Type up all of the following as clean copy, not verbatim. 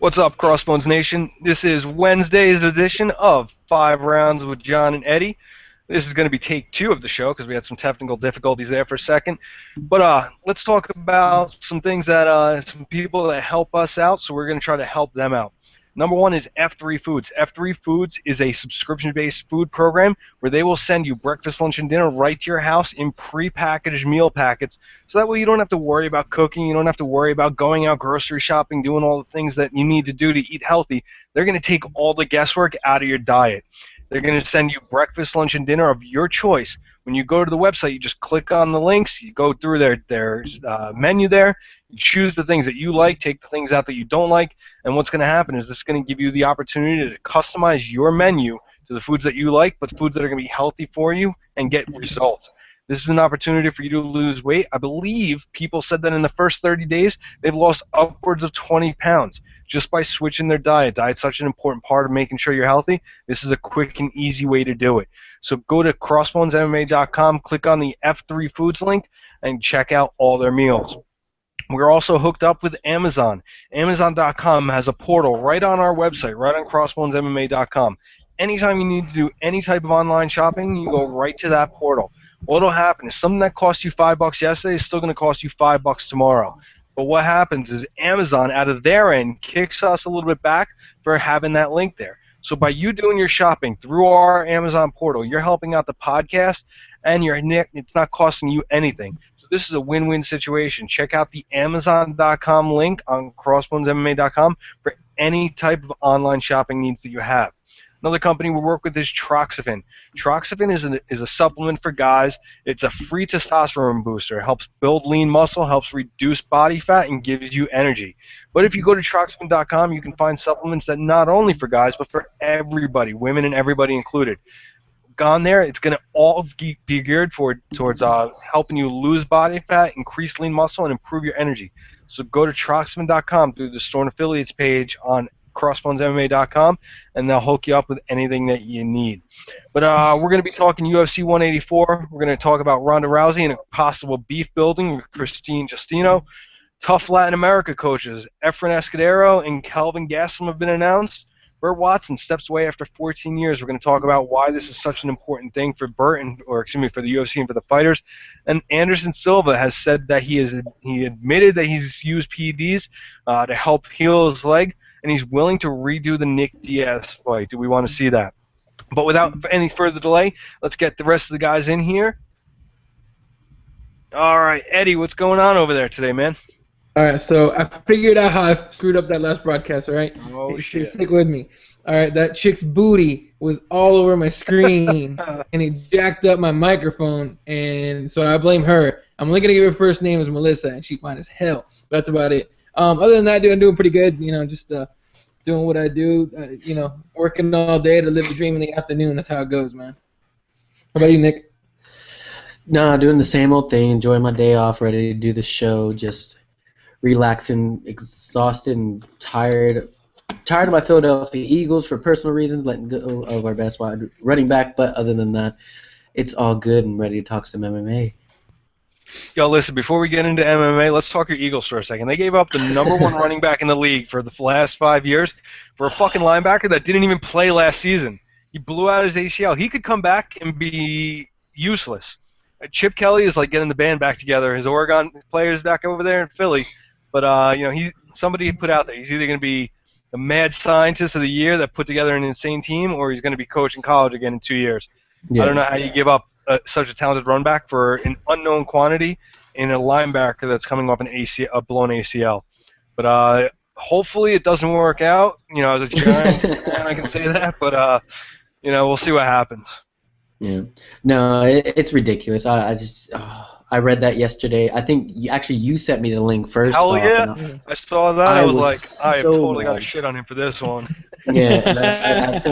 What's up, CrossBones Nation? This is Wednesday's edition of 5 Rounds with John and Eddie. This is going to be take 2 of the show because we had some technical difficulties there for a second. But let's talk about some things that some people that help us out, so we're going to try to help them out. Number one is F3 Foods. F3 Foods is a subscription-based food program where they will send you breakfast, lunch, and dinner right to your house in pre-packaged meal packets. So that way you don't have to worry about cooking. You don't have to worry about going out grocery shopping, doing all the things that you need to do to eat healthy. They're going to take all the guesswork out of your diet. They're going to send you breakfast, lunch, and dinner of your choice. When you go to the website, you just click on the links. You go through their menu there. You choose the things that you like, take the things out that you don't like, and what's going to happen is this is going to give you the opportunity to customize your menu to the foods that you like, but foods that are going to be healthy for you and get results. This is an opportunity for you to lose weight. I believe people said that in the first 30 days, they've lost upwards of 20 pounds just by switching their diet. Diet's such an important part of making sure you're healthy. This is a quick and easy way to do it. So go to CrossBonesMMA.com, click on the F3 Foods link, and check out all their meals. We're also hooked up with Amazon. Amazon.com has a portal right on our website, right on CrossBonesMMA.com. Anytime you need to do any type of online shopping, you go right to that portal. What'll happen is something that cost you $5 yesterday is still going to cost you $5 tomorrow. But what happens is Amazon, out of their end, kicks us a little bit back for having that link there. So by you doing your shopping through our Amazon portal, you're helping out the podcast, and it's not costing you anything. So this is a win-win situation. Check out the Amazon.com link on CrossBonesMMA.com for any type of online shopping needs that you have. Another company we work with is Troxafen. Troxafen is a supplement for guys. It's a free testosterone booster. It helps build lean muscle, helps reduce body fat, and gives you energy. But if you go to Troxafen.com, you can find supplements that not only for guys, but for everybody, women and everybody included. Gone there, it's going to all be geared towards helping you lose body fat, increase lean muscle, and improve your energy. So go to Troxafen.com through the store and affiliates page on CrossBonesMMA.com, and they'll hook you up with anything that you need. But we're going to be talking UFC 184. We're going to talk about Ronda Rousey and a possible beef building with Christine Justino. Tough Latin America coaches Efren Escudero and Kelvin Gastelum have been announced. Burt Watson steps away after 14 years. We're going to talk about why this is such an important thing for Burt, for the UFC and for the fighters. And Anderson Silva has said that he admitted that he's used PEDs to help heal his leg, and he's willing to redo the Nick Diaz fight. Do we want to see that? But without any further delay, let's get the rest of the guys in here. All right, Eddie, what's going on over there today, man? All right, so I figured out how I screwed up that last broadcast, all right? Oh, shit. Stick with me. All right, that chick's booty was all over my screen, and it jacked up my microphone, and so I blame her. I'm only going to give her first name as Melissa, and she's fine as hell. That's about it. Other than that, dude, I'm doing pretty good. Just doing what I do. Working all day to live the dream in the afternoon. That's how it goes, man. How about you, Nick? No, doing the same old thing. Enjoying my day off. Ready to do the show. Just relaxing, exhausted, and tired. Tired of my Philadelphia Eagles for personal reasons, letting go of our best wide running back. But other than that, it's all good and ready to talk some MMA. Yo, listen, before we get into MMA, let's talk your Eagles for a second. They gave up the #1 running back in the league for the last 5 years for a fucking linebacker that didn't even play last season. He blew out his ACL. He could come back and be useless. Chip Kelly is like getting the band back together. His Oregon players back over there in Philly. But, somebody put out there, he's either going to be the mad scientist of the year that put together an insane team, or he's going to be coaching college again in 2 years. Yeah. I don't know how you give up such a talented run back for an unknown quantity in a linebacker that's coming off a blown ACL. But hopefully it doesn't work out. As a Giant fan, I can say that. But, we'll see what happens. Yeah. No, it's ridiculous. I read that yesterday. I think you sent me the link first. Hell yeah. I saw that. I was like, I totally got mad. to shit on him for this one. Yeah, and I was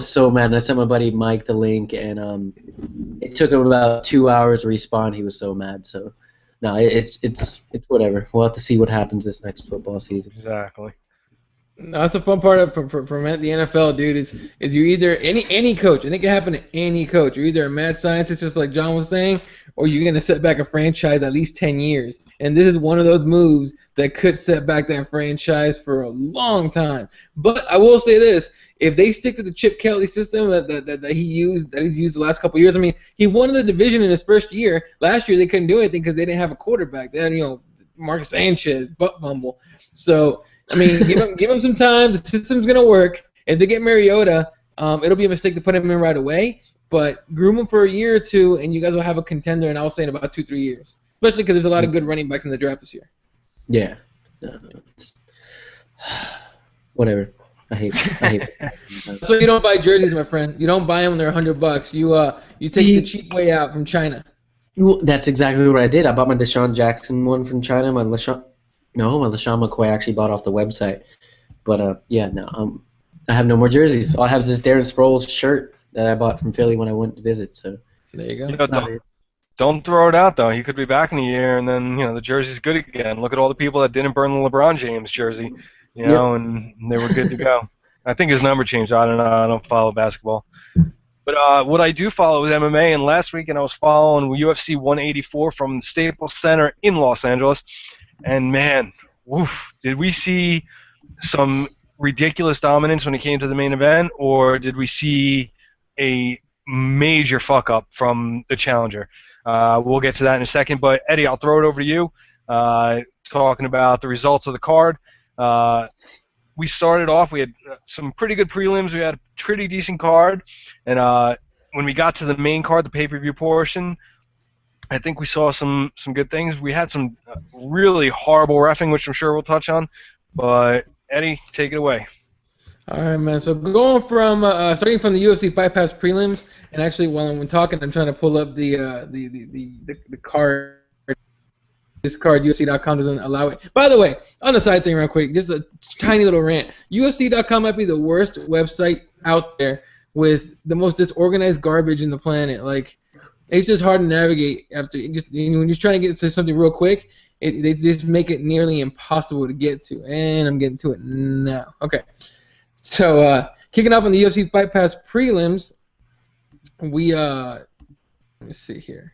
so mad. And I sent my buddy Mike the link, and it took him about 2 hours to respond. He was so mad. So, no, it's whatever. We'll have to see what happens this next football season. Exactly. No, that's the fun part of from the NFL, dude. Is you either any coach, and it can happen to any coach. You're either a mad scientist, just like John was saying, or you're gonna set back a franchise at least 10 years. And this is one of those moves that could set back that franchise for a long time. But I will say this: if they stick to the Chip Kelly system that he's used the last couple of years, I mean, he won the division in his first year. Last year they couldn't do anything because they didn't have a quarterback. They had, Marcus Sanchez, butt fumble. So. I mean, give him some time. The system's gonna work. If they get Mariota, it'll be a mistake to put him in right away. But groom him for a year or two, and you guys will have a contender. And I'll say in about 2-3 years, especially because there's a lot of good running backs in the draft this year. Yeah. Whatever. I hate it. So you don't buy jerseys, my friend. You don't buy them when they're $100. You take the cheap way out from China. Well, that's exactly what I did. I bought my Deshaun Jackson one from China. My LaShawn McCoy I actually bought off the website. But, I have no more jerseys. All I have is this Darren Sproles shirt that I bought from Philly when I went to visit. So there you go. Don't throw it out, though. He could be back in a year, and then, the jersey's good again. Look at all the people that didn't burn the LeBron James jersey, and they were good to go. I think his number changed. I don't know. I don't follow basketball. But what I do follow is MMA, and last weekend I was following UFC 184 from the Staples Center in Los Angeles. And, man, did we see some ridiculous dominance when it came to the main event, or did we see a major fuck-up from the challenger? We'll get to that in a second. But, Eddie, I'll throw it over to you, talking about the results of the card. We started off, we had some pretty good prelims. We had a pretty decent card. And when we got to the main card, the pay-per-view portion, I think we saw some good things. We had some really horrible reffing, which I'm sure we'll touch on. But, Eddie, take it away. All right, man. So going from starting from the UFC Fight Pass prelims, and actually while I'm talking, I'm trying to pull up the card. This card, UFC.com doesn't allow it. By the way, on the side thing real quick, just a tiny little rant. UFC.com might be the worst website out there with the most disorganized garbage in the planet. Like, it's just hard to navigate after. When you're trying to get to something real quick, they just make it nearly impossible to get to. And I'm getting to it now. Okay. So kicking off on the UFC Fight Pass prelims, we let me see here.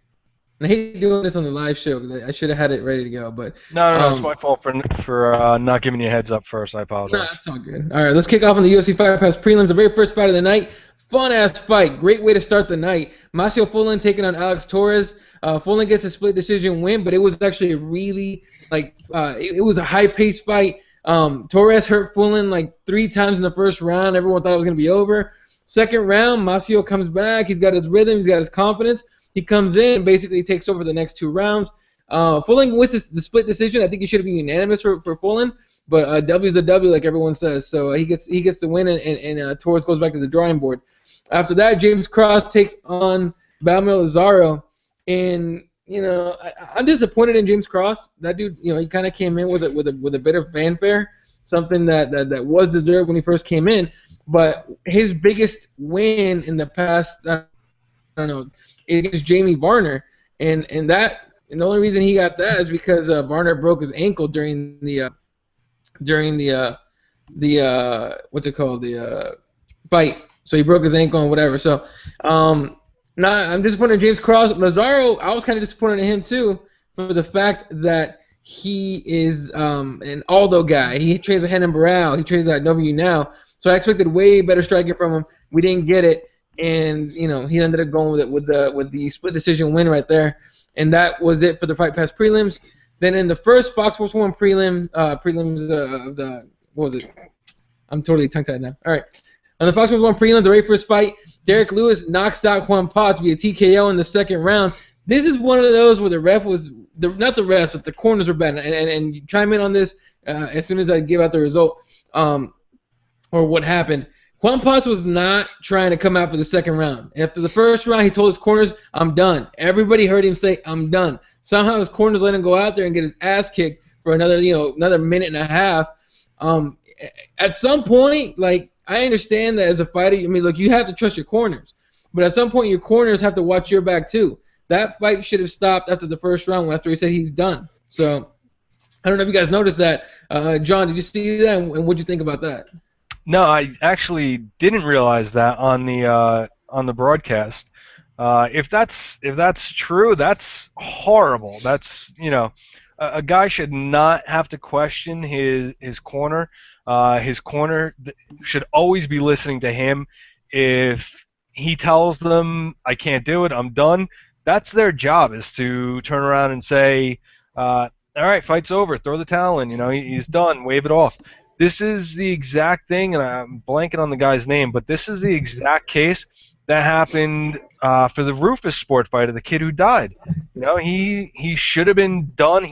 And I hate doing this on the live show because I should have had it ready to go, but no, it's my fault for not giving you a heads up first. I apologize. No, that's all good. All right, let's kick off on the UFC Fight Pass prelims. The very first fight of the night, fun-ass fight, great way to start the night. Macio Fullen taking on Alex Torres. Fullen gets a split decision win, but it was actually a really it was a high-paced fight. Torres hurt Fullen like 3 times in the first round. Everyone thought it was gonna be over. Second round, Macio comes back. He's got his rhythm. He's got his confidence. He comes in and basically takes over the next 2 rounds. Fullen wins the split decision. I think he should have been unanimous for Fullen, but W's a W like everyone says. So he gets the win, and Torres goes back to the drawing board. After that, James Cross takes on Balmir Lazaro, and I'm disappointed in James Cross. That dude, he kind of came in with a bit of fanfare, something that was deserved when he first came in. But his biggest win in the past, I don't know, against Jamie Varner, and the only reason he got that is because Varner broke his ankle during the fight. So he broke his ankle and whatever. So I'm disappointed in James Cross. Lazaro, I was kind of disappointed in him too for the fact that he is an Aldo guy. He trains with Renan Barão. He trains at W now. So I expected way better striking from him. We didn't get it. And he ended up going with the split decision win right there, and that was it for the Fight Pass prelims. Then in the first Fox Sports 1 prelims of the what was it? I'm totally tongue-tied now. All right, on the Fox Sports 1 prelims, the very first fight, Derek Lewis knocks out Juan Potts via TKO in the second round. This is one of those where the ref was not the refs, but the corners were bad. And you chime in on this as soon as I give out the result or what happened. Juan Potts was not trying to come out for the second round. After the first round, he told his corners, "I'm done." Everybody heard him say, "I'm done." Somehow his corners let him go out there and get his ass kicked for another minute and a half. At some point, I understand that as a fighter, look, you have to trust your corners, but at some point your corners have to watch your back too. That fight should have stopped after the first round after he said he's done. So I don't know if you guys noticed that. John, did you see that, and what'd you think about that? No, I actually didn't realize that on the broadcast. If that's true, that's horrible. That's a guy should not have to question his corner. His corner should always be listening to him. If he tells them, "I can't do it, I'm done," that's their job, is to turn around and say, "All right, fight's over. Throw the towel in. He's done. Wave it off." This is the exact thing, and I'm blanking on the guy's name, but this is the exact case that happened for the Rufus sport fighter, the kid who died. He should have been done.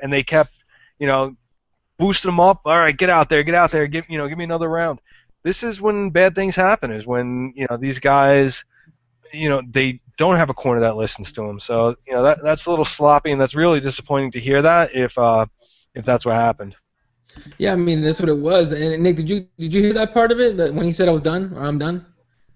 And they kept, boosting him up. All right, get out there. Give me another round. This is when bad things happen. Is when these guys, they don't have a corner that listens to them. So that's a little sloppy, and that's really disappointing to hear that if that's what happened. Yeah, I mean, that's what it was. And Nick, did you hear that part of it, that when he said I was done, or I'm done?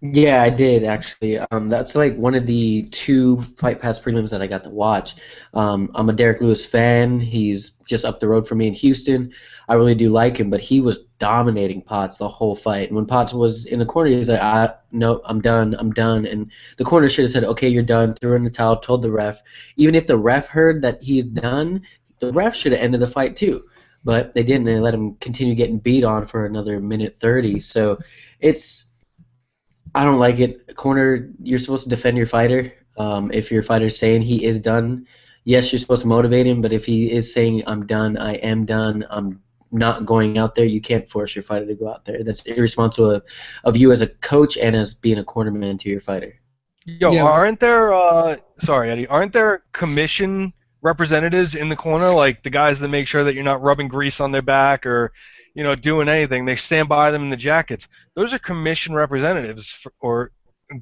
Yeah, I did actually. That's like one of the 2 Fight Pass prelims that I got to watch. I'm a Derek Lewis fan. He's just up the road from me in Houston. I really do like him, but he was dominating Potts the whole fight. And when Potts was in the corner, he was like, "No, I'm done. And the corner should have said, "Okay, you're done." Threw in the towel, told the ref. Even if the ref heard that he's done, the ref should have ended the fight too. But they didn't. They let him continue getting beat on for another minute 30. So I don't like it. Corner, you're supposed to defend your fighter. If your fighter's saying he is done, yes, you're supposed to motivate him. But if he is saying, "I'm done, I am done, I'm not going out there," you can't force your fighter to go out there. That's irresponsible of you as a coach and as being a cornerman to your fighter. Yo, yeah. Aren't there commission representatives in the corner, like the guys that make sure that you're not rubbing grease on their back or doing anything? They stand by them in the jackets. Those are commission representatives, or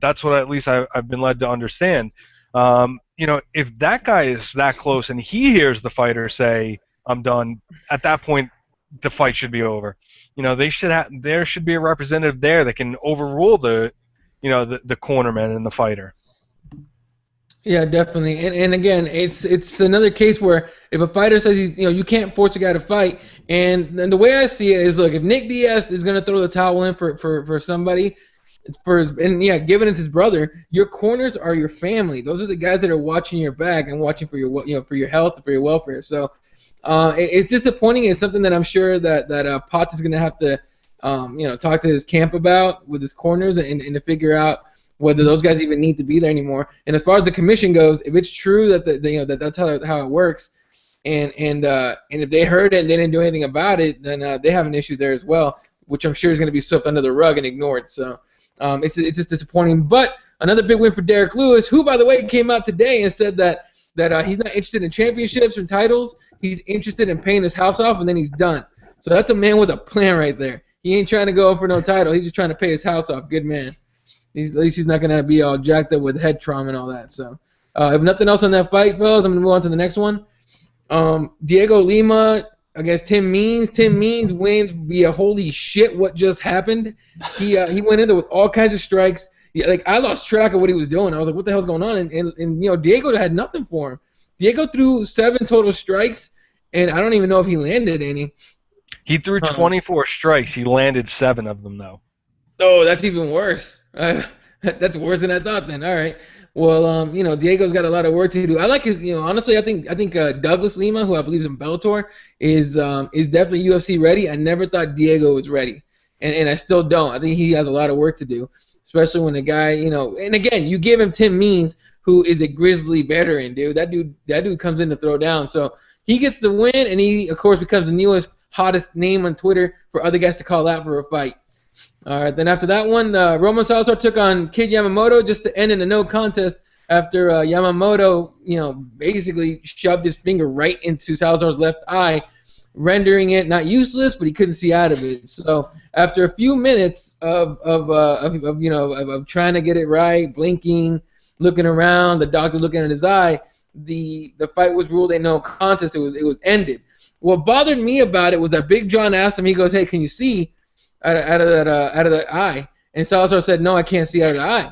that's what at least I've been led to understand. If that guy is that close and he hears the fighter say, "I'm done," at that point the fight should be over. There should be a representative there that can overrule the cornerman and the fighter. Yeah, definitely. And again, it's another case where if a fighter says you can't force a guy to fight, and the way I see it is, look, if Nick Diaz is gonna throw the towel in for somebody, given it's his brother, your corners are your family. Those are the guys that are watching your back and watching for your for your health and for your welfare. So it's disappointing. It's something that I'm sure that Potts is gonna have to talk to his camp about with his corners and to figure out whether those guys even need to be there anymore. And as far as the commission goes, if it's true that that's how it works, and if they heard it and they didn't do anything about it, then they have an issue there as well, which I'm sure is going to be swept under the rug and ignored. So it's just disappointing. But another big win for Derek Lewis, who, by the way, came out today and said that he's not interested in championships and titles. He's interested in paying his house off, and then he's done. So that's a man with a plan right there. He ain't trying to go for no title. He's just trying to pay his house off. Good man. At least he's not going to be all jacked up with head trauma and all that. So if nothing else on that fight, fellas, I'm going to move on to the next one. Diego Lima against Tim Means. Tim Means wins via holy shit, what just happened? He went in there with all kinds of strikes. I lost track of what he was doing. I was like, what the hell's going on? And Diego had nothing for him. Diego threw 7 total strikes, and I don't even know if he landed any. He threw 24 strikes. He landed 7 of them, though. Oh, that's even worse. That's worse than I thought then. All right. Well, Diego's got a lot of work to do. I like his, honestly, I think Douglas Lima, who I believe is in Bellator, is definitely UFC ready. I never thought Diego was ready, and I still don't. I think he has a lot of work to do, especially when the guy, and again, you give him Tim Means, who is a grizzly veteran, dude. That dude comes in to throw down. So he gets the win, and he, of course, becomes the newest, hottest name on Twitter for other guys to call out for a fight. All right, then after that one, Roman Salazar took on Kid Yamamoto just to end in a no contest after Yamamoto, basically shoved his finger right into Salazar's left eye, rendering it not useless, but he couldn't see out of it. So after a few minutes of trying to get it right, blinking, looking around, the doctor looking at his eye, the fight was ruled a no contest. It was ended. What bothered me about it was that Big John asked him. He goes, "Hey, can you see out of that eye?" And Salazar said, "No, I can't see out of the eye."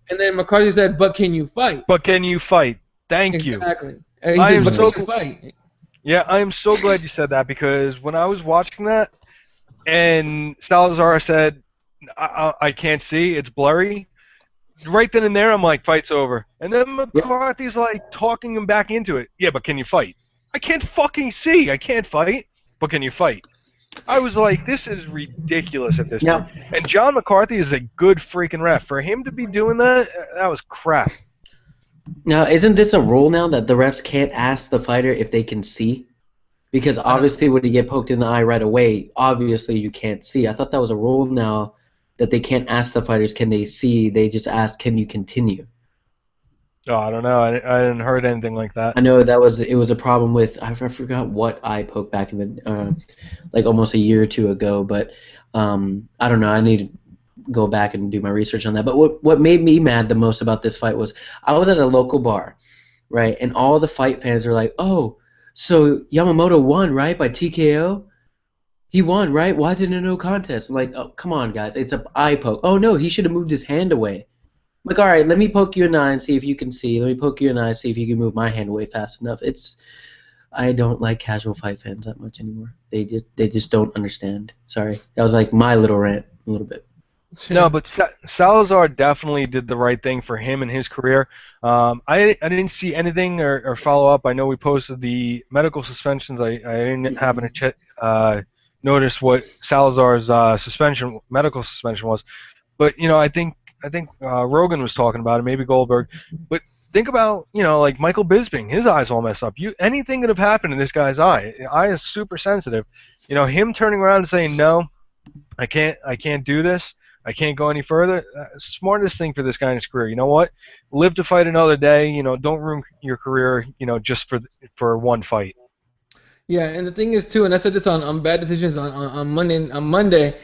And then McCarthy said, "But can you fight?" But can you fight? Thank you. Exactly. He said, "But can you fight?" Yeah, I am so glad you said that because when I was watching that and Salazar said, I can't see, it's blurry, right then and there I'm like, fight's over. And then Yep. McCarthy's like talking him back into it. Yeah, but can you fight? I can't fucking see. I can't fight. But can you fight? I was like, this is ridiculous at this point. Now, And John McCarthy is a good freaking ref. For him to be doing that, that was crap. now, isn't this a rule now that the refs can't ask the fighter if they can see? Because obviously, when you get poked in the eye right away, obviously you can't see. I thought that was a rule now that they can't ask the fighters can they see. They just ask, can you continue? Oh, I don't know. I didn't heard anything like that. I know it was a problem with I forgot what eye poke back in the like almost a year or two ago, but I don't know. I need to go back and do my research on that. But what made me mad the most about this fight was I was at a local bar, right, and all the fight fans are like, "Oh, so Yamamoto won, right, by TKO? He won, right? Why is it a no contest?" I'm like, "Oh, come on, guys, it's an eye poke. Oh no, he should have moved his hand away." I'm like, all right, let me poke you in the eye and see if you can see. Let me poke you in the eye and see if you can move my hand away fast enough. I don't like casual fight fans that much anymore. They just don't understand. Sorry, that was like my little rant a little bit. No, but Salazar definitely did the right thing for him and his career. I didn't see anything or follow up. I know we posted the medical suspensions. I didn't happen to notice what Salazar's medical suspension was. But I think Rogan was talking about it, maybe Goldberg. But think about like Michael Bisping, his eye's all messed up. Anything could have happened in this guy's eye. The eye is super sensitive. Him turning around and saying no, I can't do this. I can't go any further. Smartest thing for this guy in his career. You know what? Live to fight another day. Don't ruin your career. Just for one fight. Yeah, and the thing is too, and I said this on Bad Decisions on Monday.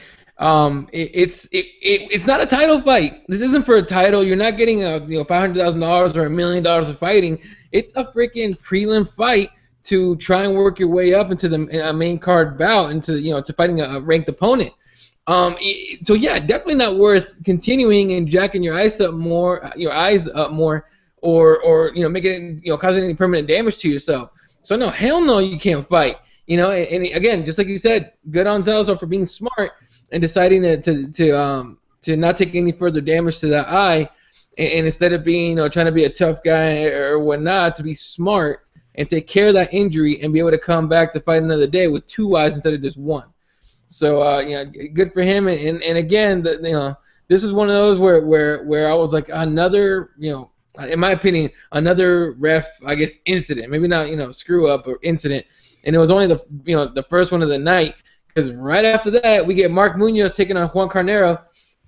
It's not a title fight. This isn't for a title. You're not getting $500,000 or $1 million of fighting. It's a freaking prelim fight to try and work your way up into the main card bout into to fighting a ranked opponent. So yeah, definitely not worth continuing and jacking your eyes up more, or making causing any permanent damage to yourself. So no, hell no, you can't fight. And again, just like you said, good on Salazar for being smart and deciding to not take any further damage to that eye, and instead of being trying to be a tough guy or whatnot, to be smart and take care of that injury and be able to come back to fight another day with 2 eyes instead of just one. So good for him. And again, this is one of those where I was like another in my opinion another ref incident, maybe not screw up or incident, and it was only the first one of the night. Because right after that, we get Mark Munoz taking on Juan Carnero.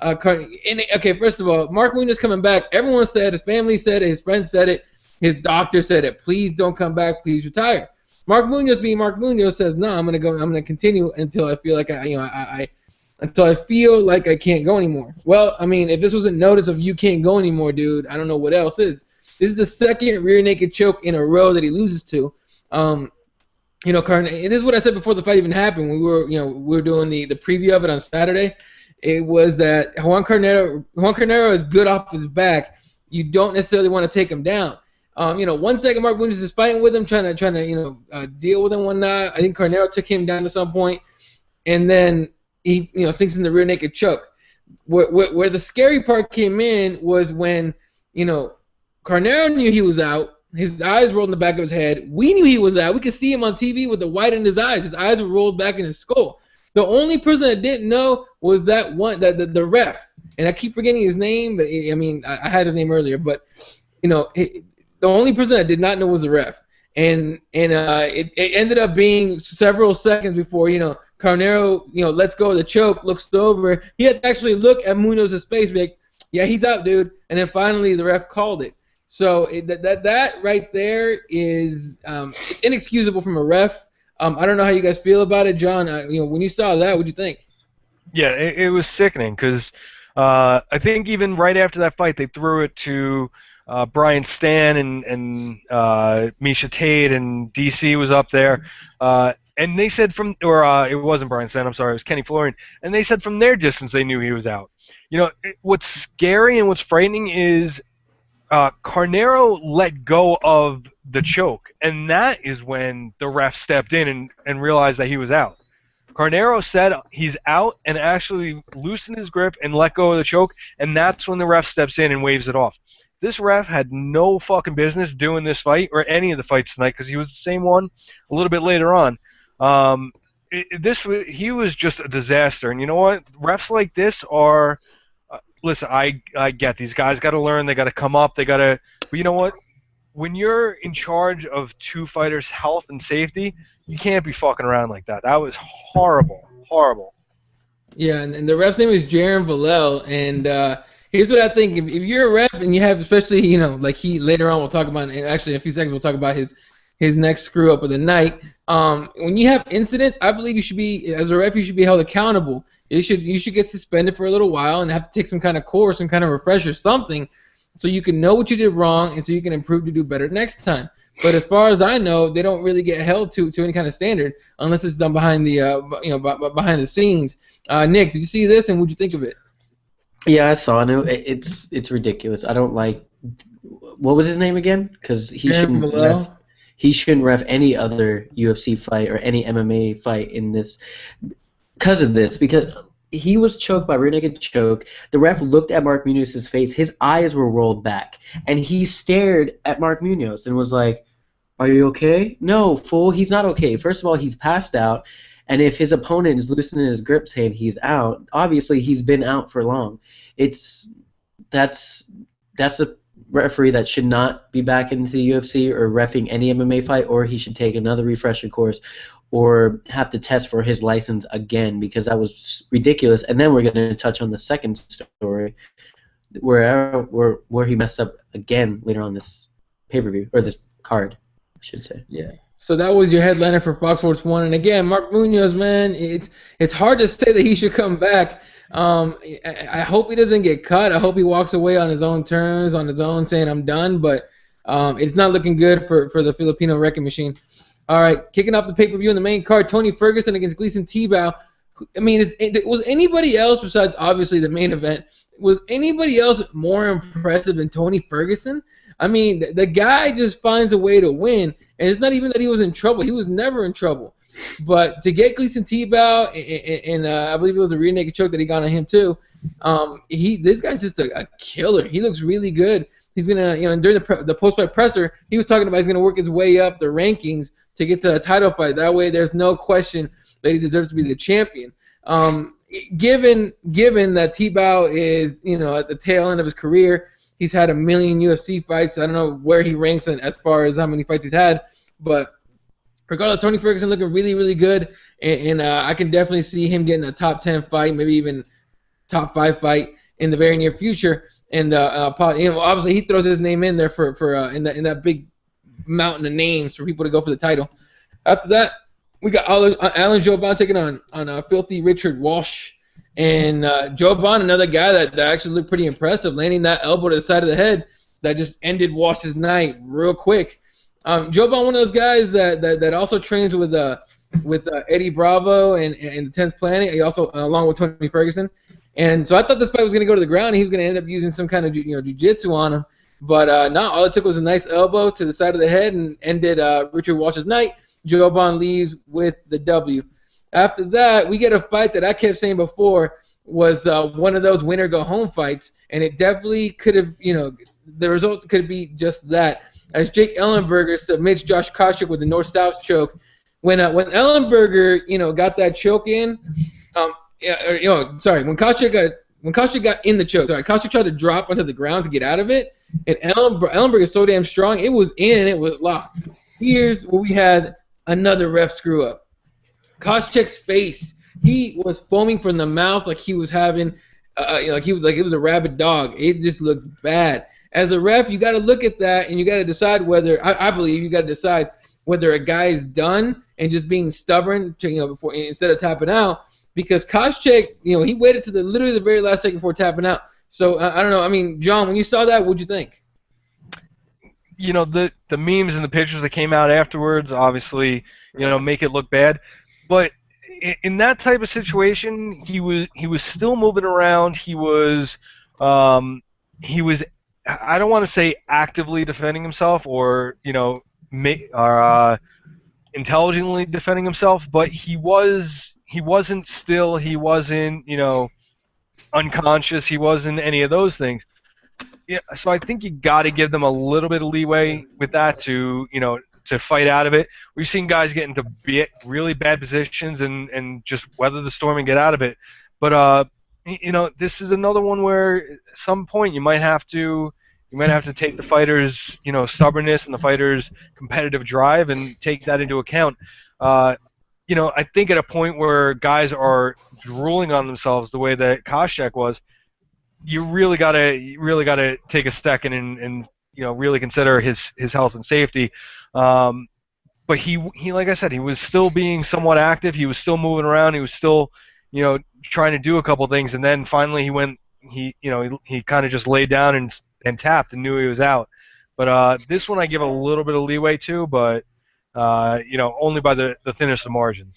Okay, first of all, Mark Munoz coming back. Everyone said, his family said it, his friends said it, his doctor said it. Please don't come back. Please retire. Mark Munoz, being Mark Munoz, says, no, I'm gonna continue until I feel like until I feel like I can't go anymore. Well, I mean, if this wasn't notice of you can't go anymore, dude, I don't know what else is. This is the second rear naked choke in a row that he loses to. And this is what I said before the fight even happened. We were doing the preview of it on Saturday. It was that Juan Carnero is good off his back. You don't necessarily want to take him down. 1 second Mark Munoz is fighting with him, trying to deal with him, whatnot. I think Carnero took him down to some point, and then he sinks in the rear naked choke. Where the scary part came in was when Carnero knew he was out. His eyes rolled in the back of his head. We knew he was out. We could see him on TV with the white in his eyes. His eyes were rolled back in his skull. The only person that didn't know was the ref. And I keep forgetting his name, but I had his name earlier. But the only person that did not know was the ref. And it ended up being several seconds before Carnero lets go of the choke, looks over. He had to actually look at Munoz's face, be like, yeah, he's out, dude. And then finally the ref called it. So that right there is it's inexcusable from a ref. I don't know how you guys feel about it, John. When you saw that, what'd you think? Yeah, it was sickening because I think even right after that fight, they threw it to Brian Stan and Misha Tate, and DC was up there. And they said it wasn't Brian Stan, I'm sorry, it was Kenny Florian. And they said from their distance they knew he was out. What's scary and what's frightening is Carnero let go of the choke, and that is when the ref stepped in and realized that he was out. Carnero said he's out and actually loosened his grip and let go of the choke, and that's when the ref steps in and waves it off. This ref had no fucking business doing this fight or any of the fights tonight because he was the same one a little bit later on. He was just a disaster, and you know what? Refs like this are. Listen, I get these guys got to learn. They got to come up. They got to. But you know what? When you're in charge of two fighters' health and safety, you can't be fucking around like that. That was horrible, horrible. Yeah, and the ref's name is Jaron Vallel, and here's what I think: if you're a ref and you have, especially like he later on we'll talk about, and actually in a few seconds we'll talk about his next screw up of the night. When you have incidents, I believe you should be, as a ref, you should be held accountable. You should get suspended for a little while and have to take some kind of course, some kind of refresher, something, so you can know what you did wrong and so you can improve to do better next time. But as far as I know, they don't really get held to any kind of standard unless it's done behind the behind the scenes. Nick, did you see this and what'd you think of it? Yeah, I saw it. It's ridiculous. I don't like. What was his name again? Because he shouldn't ref any other UFC fight or any MMA fight in this because of this. Because he was choked by rear naked choke. The ref looked at Mark Munoz's face. His eyes were rolled back, and he stared at Mark Munoz and was like, "Are you okay?" No, fool. He's not okay. First of all, he's passed out, and if his opponent is loosening his grip, saying he's out, obviously he's been out for long. That's a referee that should not be back into the UFC or reffing any MMA fight, or he should take another refresher course or have to test for his license again, because that was ridiculous. And then we're going to touch on the second story where he messed up again later on this pay-per-view, or this card, I should say. Yeah. So that was your headliner for Fox Sports 1. And again, Mark Munoz, man, it's hard to say that he should come back. I hope he doesn't get cut. I hope he walks away on his own terms, on his own, saying I'm done. But it's not looking good for the Filipino wrecking machine. All right, kicking off the pay-per-view in the main card, Tony Ferguson against Gleison Tibau. I mean, was anybody else besides obviously the main event? Was anybody else more impressive than Tony Ferguson? I mean, the guy just finds a way to win, and it's not even that he was in trouble. He was never in trouble. But to get Gleison Tibau, and I believe it was a rear naked choke that he got on him too. This guy's just a killer. He looks really good. He's gonna, during the post-fight presser, he was talking about he's gonna work his way up the rankings to get to a title fight. That way, there's no question that he deserves to be the champion. Given that Tibau is, at the tail end of his career, he's had 1 million UFC fights. I don't know where he ranks as far as how many fights he's had, but regardless, Tony Ferguson looking really, really good, and I can definitely see him getting a top 10 fight, maybe even top 5 fight in the very near future. And obviously he throws his name in there for in that big mountain of names for people to go for the title. After that, we got Alan Joban taking on Filthy Richard Walsh. And Joban, another guy that actually looked pretty impressive, landing that elbow to the side of the head that just ended Walsh's night real quick. Joban, one of those guys that also trains with Eddie Bravo and the 10th Planet. He also along with Tony Ferguson. And so I thought this fight was going to go to the ground, and he was going to end up using some kind of jiu-jitsu on him. But no, all it took was a nice elbow to the side of the head and ended Richard Walsh's night. Joban leaves with the W. After that, we get a fight that I kept saying before was one of those winner-go-home fights, and it definitely could have, the result could be just that. As Jake Ellenberger submits Josh Koscheck with the north-south choke. When Ellenberger, got that choke in, when Koscheck got in the choke, Koscheck tried to drop onto the ground to get out of it, and Ellenberger is so damn strong, it was in and it was locked. Here's where we had another ref screw up. Koscheck's face, he was foaming from the mouth like he was having, it was a rabid dog. It just looked bad. As a ref, you got to look at that and you got to decide whether, I believe you got to decide whether a guy is done and just being stubborn before instead of tapping out. Because Koscheck, he waited to literally the very last second before tapping out. So I don't know. I mean, John, when you saw that, what'd you think? The memes and the pictures that came out afterwards, obviously, make it look bad. But in that type of situation, he was still moving around. He was I don't want to say actively defending himself or intelligently defending himself, but he wasn't unconscious. He wasn't any of those things. Yeah, so I think you got to give them a little bit of leeway with that to fight out of it. We've seen guys get into really bad positions and just weather the storm and get out of it. But this is another one where at some point you might have to take the fighter's stubbornness and the fighter's competitive drive and take that into account. I think at a point where guys are drooling on themselves the way that Koscheck was, you really gotta take a second and really consider his health and safety. But he like I said, he was still being somewhat active. He was still moving around. He was still trying to do a couple things, and then finally he kind of just laid down and tapped and knew he was out. But this one I give a little bit of leeway to, but only by the thinnest of margins.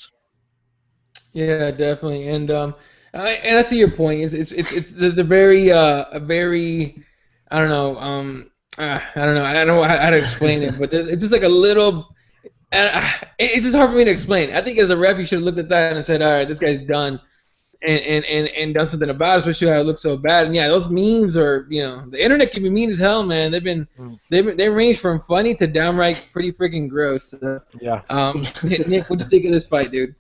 Yeah, definitely, and I see your point. It's a very I don't know I don't know how to explain it, but it's just like a little. It's just hard for me to explain. I think as a ref, you should have looked at that and said, all right, this guy's done, and done something about it, especially how it looks so bad. And yeah, those memes are the internet can be mean as hell, man. They range from funny to downright pretty freaking gross. Yeah. Nick, what'd you think of this fight, dude?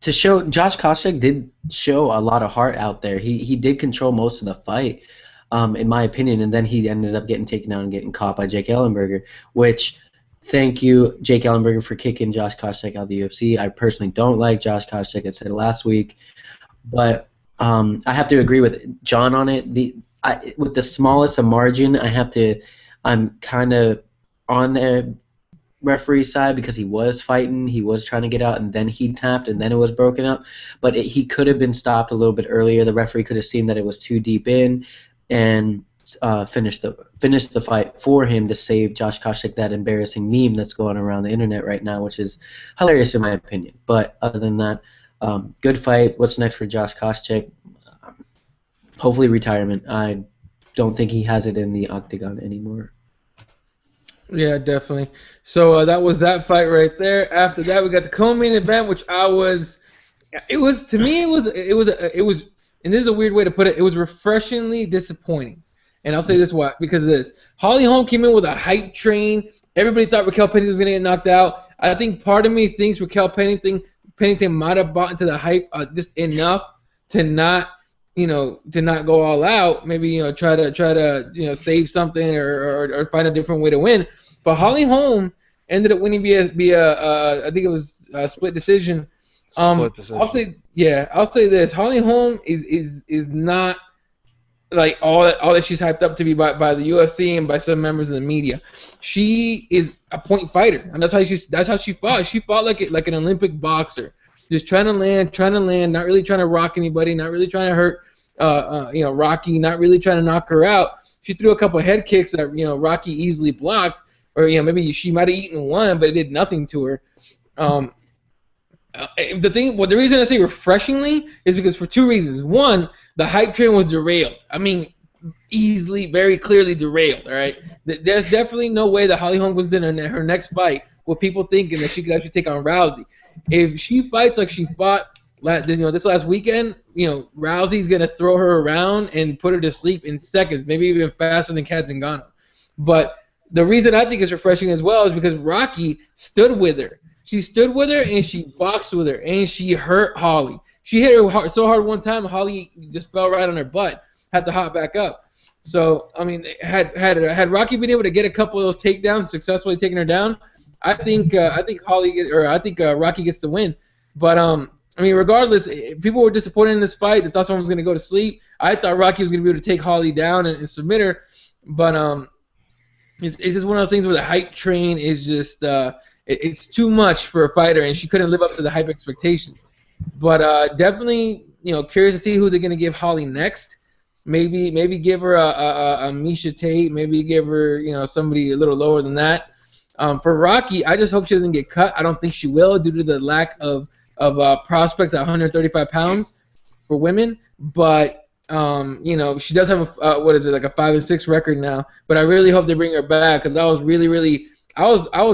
To show Josh Koscheck did show a lot of heart out there. He did control most of the fight, in my opinion, and then he ended up getting taken down and getting caught by Jake Ellenberger, which thank you, Jake Ellenberger, for kicking Josh Koscheck out of the UFC. I personally don't like Josh Koscheck. I said it last week, but I have to agree with John on it. With the smallest of margin, I'm kind of on the referee side because he was fighting, he was trying to get out, and then he tapped, and then it was broken up. But he could have been stopped a little bit earlier. The referee could have seen that it was too deep in and finished the fight for him to save Josh Koscheck that embarrassing meme that's going around the internet right now, which is hilarious in my opinion. But other than that, good fight. What's next for Josh Koscheck? Hopefully retirement. I don't think he has it in the octagon anymore. Yeah, definitely. So that was that fight right there. After that, we got the co-main event, which it was, and this is a weird way to put it, it was refreshingly disappointing. And I'll say this why, because of this. Holly Holm came in with a hype train. Everybody thought Raquel Pennington was going to get knocked out. I think part of me thinks Raquel Pennington might have bought into the hype just enough to not go all out. Maybe try to save something or find a different way to win. But Holly Holm ended up winning via I think it was a split decision. I'll say this: Holly Holm is not like all that she's hyped up to be by the UFC and by some members of the media. She is a point fighter, and that's how she fought. She fought like an Olympic boxer, just trying to land, not really trying to rock anybody, not really trying to hurt Rocky, not really trying to knock her out. She threw a couple of head kicks that Rocky easily blocked, or maybe she might have eaten one, but it did nothing to her. The reason I say refreshingly is because for two reasons. One, the hype train was derailed. I mean, easily, very clearly derailed. All right, there's definitely no way that Holly Holm was in her next fight with people thinking that she could actually take on Rousey. If she fights like she fought this last weekend, Rousey's gonna throw her around and put her to sleep in seconds, maybe even faster than Kat Zingano. But the reason I think it's refreshing as well is because Rocky stood with her. She stood with her and she boxed with her and she hurt Holly. She hit her so hard one time, Holly just fell right on her butt, had to hop back up. So I mean, had Rocky been able to get a couple of those takedowns, successfully taking her down, I think Rocky gets the win. But I mean, regardless, people were disappointed in this fight. They thought someone was going to go to sleep. I thought Rocky was going to be able to take Holly down and submit her. But it's just one of those things where the hype train is just it's too much for a fighter, and she couldn't live up to the hype expectations. But definitely, curious to see who they're going to give Holly next. Maybe give her a Miesha Tate. Maybe give her somebody a little lower than that. For Rocky, I just hope she doesn't get cut. I don't think she will due to the lack of prospects at 135 pounds for women. But You know, she does have a what is it, like a 5-6 record now. But I really hope they bring her back because I was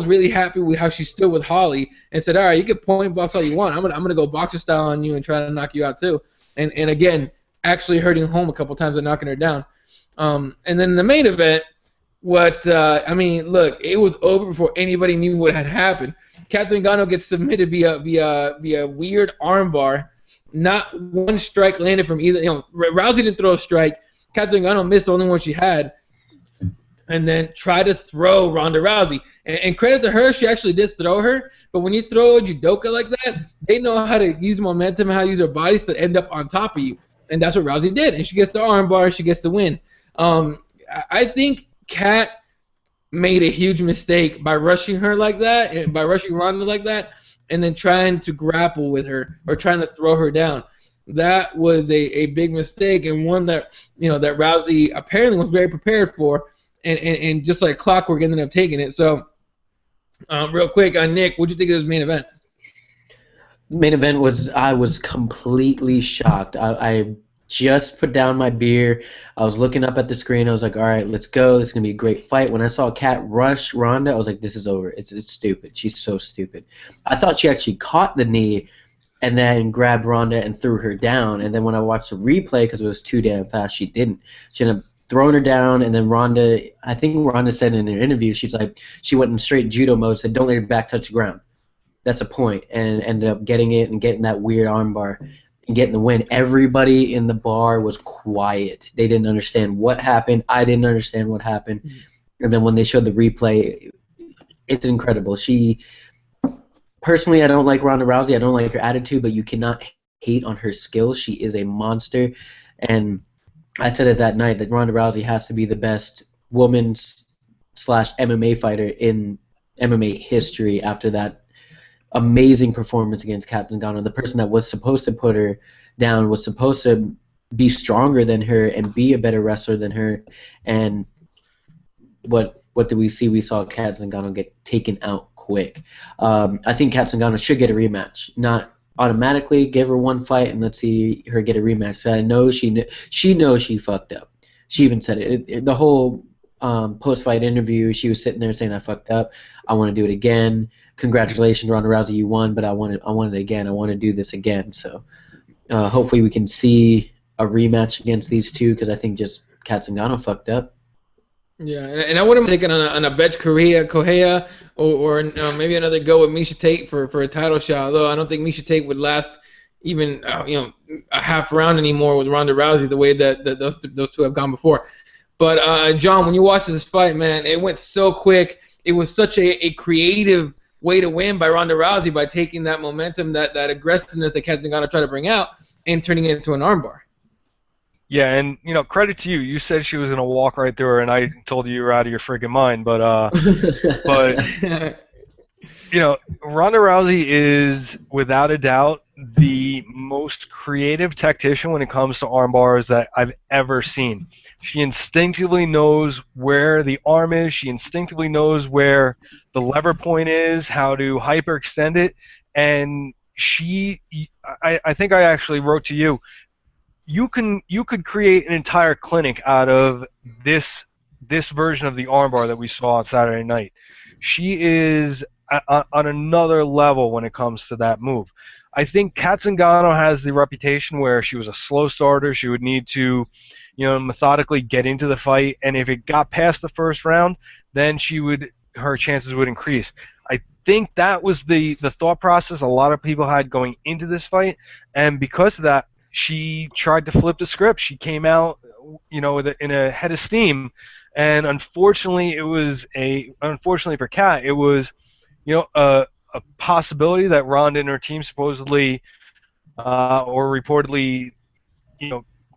really happy with how she stood with Holly and said, all right, you can point box all you want. I'm gonna go boxer style on you and try to knock you out too. And again, actually hurting home a couple times and knocking her down. And then in the main event, I mean, look, it was over before anybody knew what had happened. Kat Zingano gets submitted via weird armbar. Not one strike landed from either. You know, Rousey didn't throw a strike. Kat Zingano missed the only one she had, and then tried to throw Ronda Rousey. And credit to her, she actually did throw her. But when you throw a judoka like that, they know how to use momentum and how to use their bodies to end up on top of you. And that's what Rousey did. And she gets the armbar. She gets the win. I think Kat made a huge mistake by rushing her like that, and by rushing Ronda like that, and then trying to grapple with her or trying to throw her down. That was a big mistake, and one that, you know, that Rousey apparently was very prepared for, and just like clockwork ended up taking it. So, real quick, Nick, what do you think of this main event? Main event was, I was completely shocked. I just put down my beer. I was looking up at the screen. I was like, all right, let's go. This is going to be a great fight. When I saw Kat rush Ronda, I was like, this is over. It's stupid. She's so stupid. I thought she actually caught the knee and then grabbed Ronda and threw her down. And then when I watched the replay, because it was too damn fast, she didn't. She ended up throwing her down, and then Ronda, I think Ronda said in her interview, she's like, she went in straight judo mode, said, don't let your back touch the ground. That's a point, and ended up getting it and getting that weird armbar and getting the win. Everybody in the bar was quiet. They didn't understand what happened. I didn't understand what happened. And then when they showed the replay, it's incredible. Personally, I don't like Ronda Rousey. I don't like her attitude, but you cannot hate on her skills. She is a monster. And I said it that night that Ronda Rousey has to be the best woman/MMA fighter in MMA history after that amazing performance against Kat Zingano. The person that was supposed to put her down was supposed to be stronger than her and be a better wrestler than her. And what did we see? We saw Kat Zingano get taken out quick. I think Kat Zingano should get a rematch. Not automatically give her one fight and let's see her get a rematch. So I know she knows she fucked up. She even said it. The whole post-fight interview, she was sitting there saying, I fucked up. I want to do it again. Congratulations, Ronda Rousey, you won, but I want it again. I want to do this again. So hopefully we can see a rematch against these two, because I think just Kat Zingano fucked up. Yeah, and I wouldn't have taken on a Bet Correa or maybe another go with Miesha Tate for a title shot. Although I don't think Miesha Tate would last even a half round anymore with Ronda Rousey the way that those two have gone before. But John, when you watch this fight, man, it went so quick. It was such a creative way to win by Ronda Rousey by taking that momentum, that aggressiveness that Kat Zingano tried to bring out, and turning it into an armbar. Yeah, and credit to you. You said she was gonna walk right through her, and I told you were out of your freaking mind. But Ronda Rousey is without a doubt the most creative tactician when it comes to arm bars that I've ever seen. She instinctively knows where the arm is. She instinctively knows where the lever point is, how to hyperextend it, and I think I actually wrote to you. You could create an entire clinic out of this version of the armbar that we saw on Saturday night. She is on another level when it comes to that move. I think Kat Zingano has the reputation where she was a slow starter. She would need to, methodically get into the fight, and if it got past the first round, then her chances would increase. I think that was the thought process a lot of people had going into this fight, and because of that, she tried to flip the script. She came out, in a head of steam, and unfortunately for Kat, it was, a possibility that Ronda and her team supposedly or reportedly,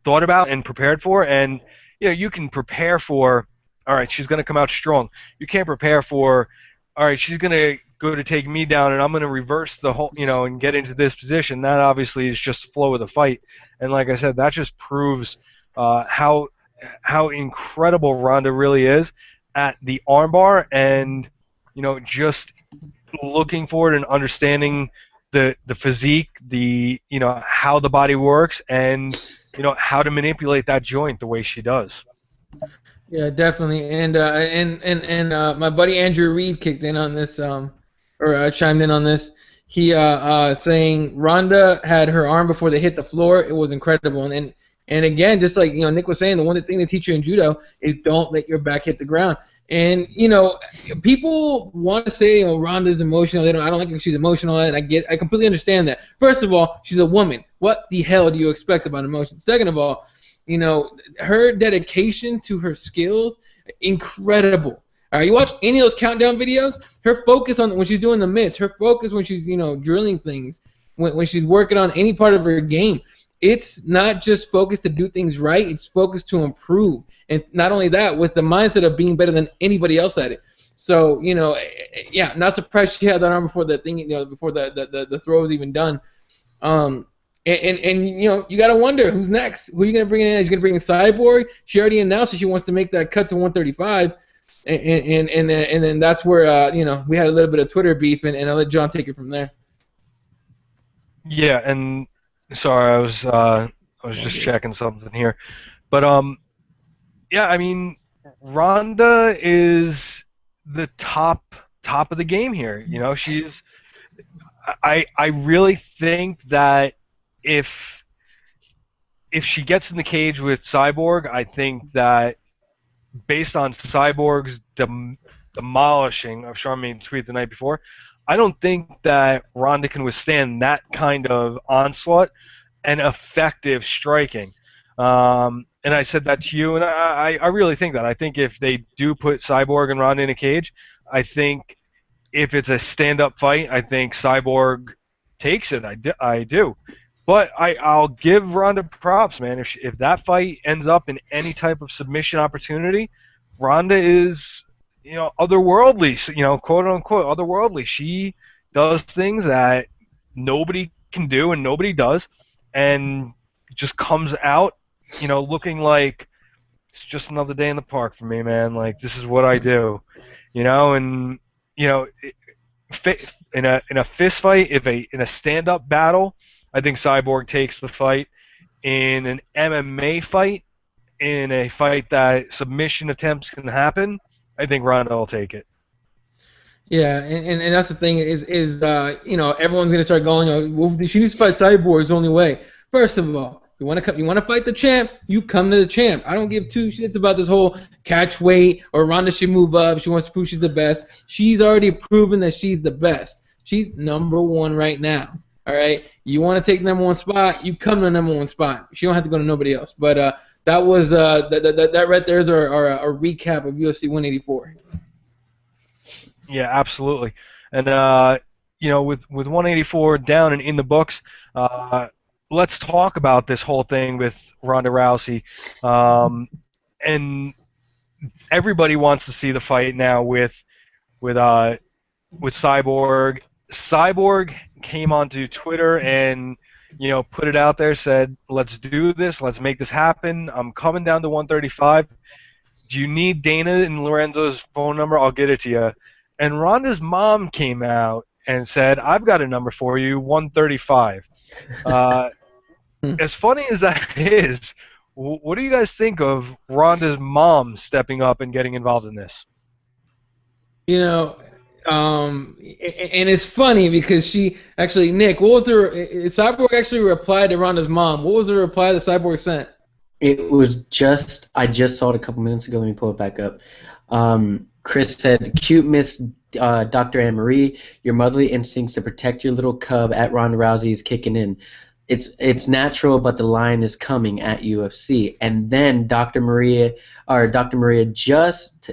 thought about and prepared for. And you can prepare for, all right, she's going to come out strong. You can't prepare for, all right, she's going to go to take me down, and I'm going to reverse the whole, and get into this position. That obviously is just the flow of the fight. And like I said, that just proves how incredible Ronda really is at the armbar, and just looking forward and understanding the physique, how the body works, and how to manipulate that joint the way she does. Yeah, definitely. And my buddy Andrew Reed kicked in on this, or chimed in on this. He saying Ronda had her arm before they hit the floor. It was incredible. And again, just like Nick was saying, the one thing they teach you in judo is don't let your back hit the ground. And people want to say Ronda's emotional. I don't like when she's emotional, and I completely understand that. First of all, she's a woman. What the hell do you expect about emotion? Second of all, her dedication to her skills, incredible. All right, you watch any of those countdown videos, her focus on when she's doing the mitts, her focus when she's drilling things, when she's working on any part of her game, it's not just focused to do things right, it's focused to improve. And not only that, with the mindset of being better than anybody else at it. So, yeah, not surprised she had that arm before the thing, before the throw was even done. And you got to wonder who's next. Who are you going to bring in? Are you going to bring in Cyborg? She already announced that she wants to make that cut to 135. And then that's where we had a little bit of Twitter beef, and I'll let John take it from there. Yeah, and sorry, I was just checking something here, but yeah, I mean, Ronda is the top of the game here. She's. I really think that if she gets in the cage with Cyborg, I think that based on Cyborg's demolishing of Charmaine's tweet the night before, I don't think that Ronda can withstand that kind of onslaught and effective striking. And I said that to you, and I really think that. I think if they do put Cyborg and Ronda in a cage, I think if it's a stand-up fight, I think Cyborg takes it. I do. But I'll give Ronda props, man. If that fight ends up in any type of submission opportunity, Ronda is, otherworldly, quote unquote otherworldly. She does things that nobody can do and nobody does, and just comes out, looking like it's just another day in the park for me, man. Like, this is what I do, and in a fist fight, in a stand-up battle, I think Cyborg takes the fight. In an MMA fight, in a fight that submission attempts can happen, I think Ronda will take it. Yeah, and that's the thing is everyone's gonna start going, well, she needs to fight Cyborg. It's the only way. First of all, you want to fight the champ, you come to the champ. I don't give two shits about this whole catch weight or Ronda should move up. She wants to prove she's the best. She's already proven that she's the best. She's number one right now. All right, you want to take the number one spot, you come to the number one spot. She don't have to go to nobody else. But that was that right there is our recap of UFC 184. Yeah, absolutely. And with 184 down and in the books, let's talk about this whole thing with Ronda Rousey. And everybody wants to see the fight now with Cyborg. Cyborg came onto Twitter and put it out there, said, let's do this, let's make this happen. I'm coming down to 135. Do you need Dana and Lorenzo's phone number? I'll get it to you. And Ronda's mom came out and said, I've got a number for you, 135. As funny as that is, what do you guys think of Ronda's mom stepping up and getting involved in this? And it's funny because she actually, Nick, what was her? Cyborg actually replied to Ronda's mom. What was the reply that Cyborg sent? It was I just saw it a couple minutes ago. Let me pull it back up. Chris said, "Cute Miss Dr. Anne Marie, your motherly instincts to protect your little cub at Ronda Rousey is kicking in. It's natural, but the lion is coming at UFC." And then Dr. Maria just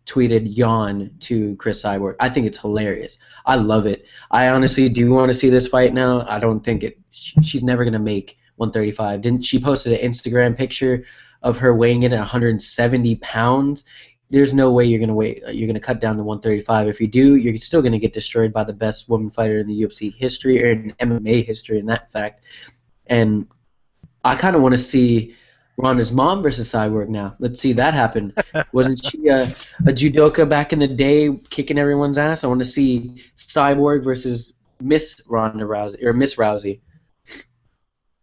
tweeted yawn to Chris Cyborg. I think it's hilarious. I love it. I honestly do want to see this fight now. I don't think she's never going to make 135. Didn't she posted an Instagram picture of her weighing in at 170 pounds? There's no way you're going to cut down to 135. If you do, you're still going to get destroyed by the best woman fighter in the UFC history or in MMA history in that fact. And I kind of want to see Ronda's mom versus Cyborg now. Let's see that happen. Wasn't she a judoka back in the day kicking everyone's ass? I want to see Cyborg versus Miss Ronda Rousey or Miss Rousey.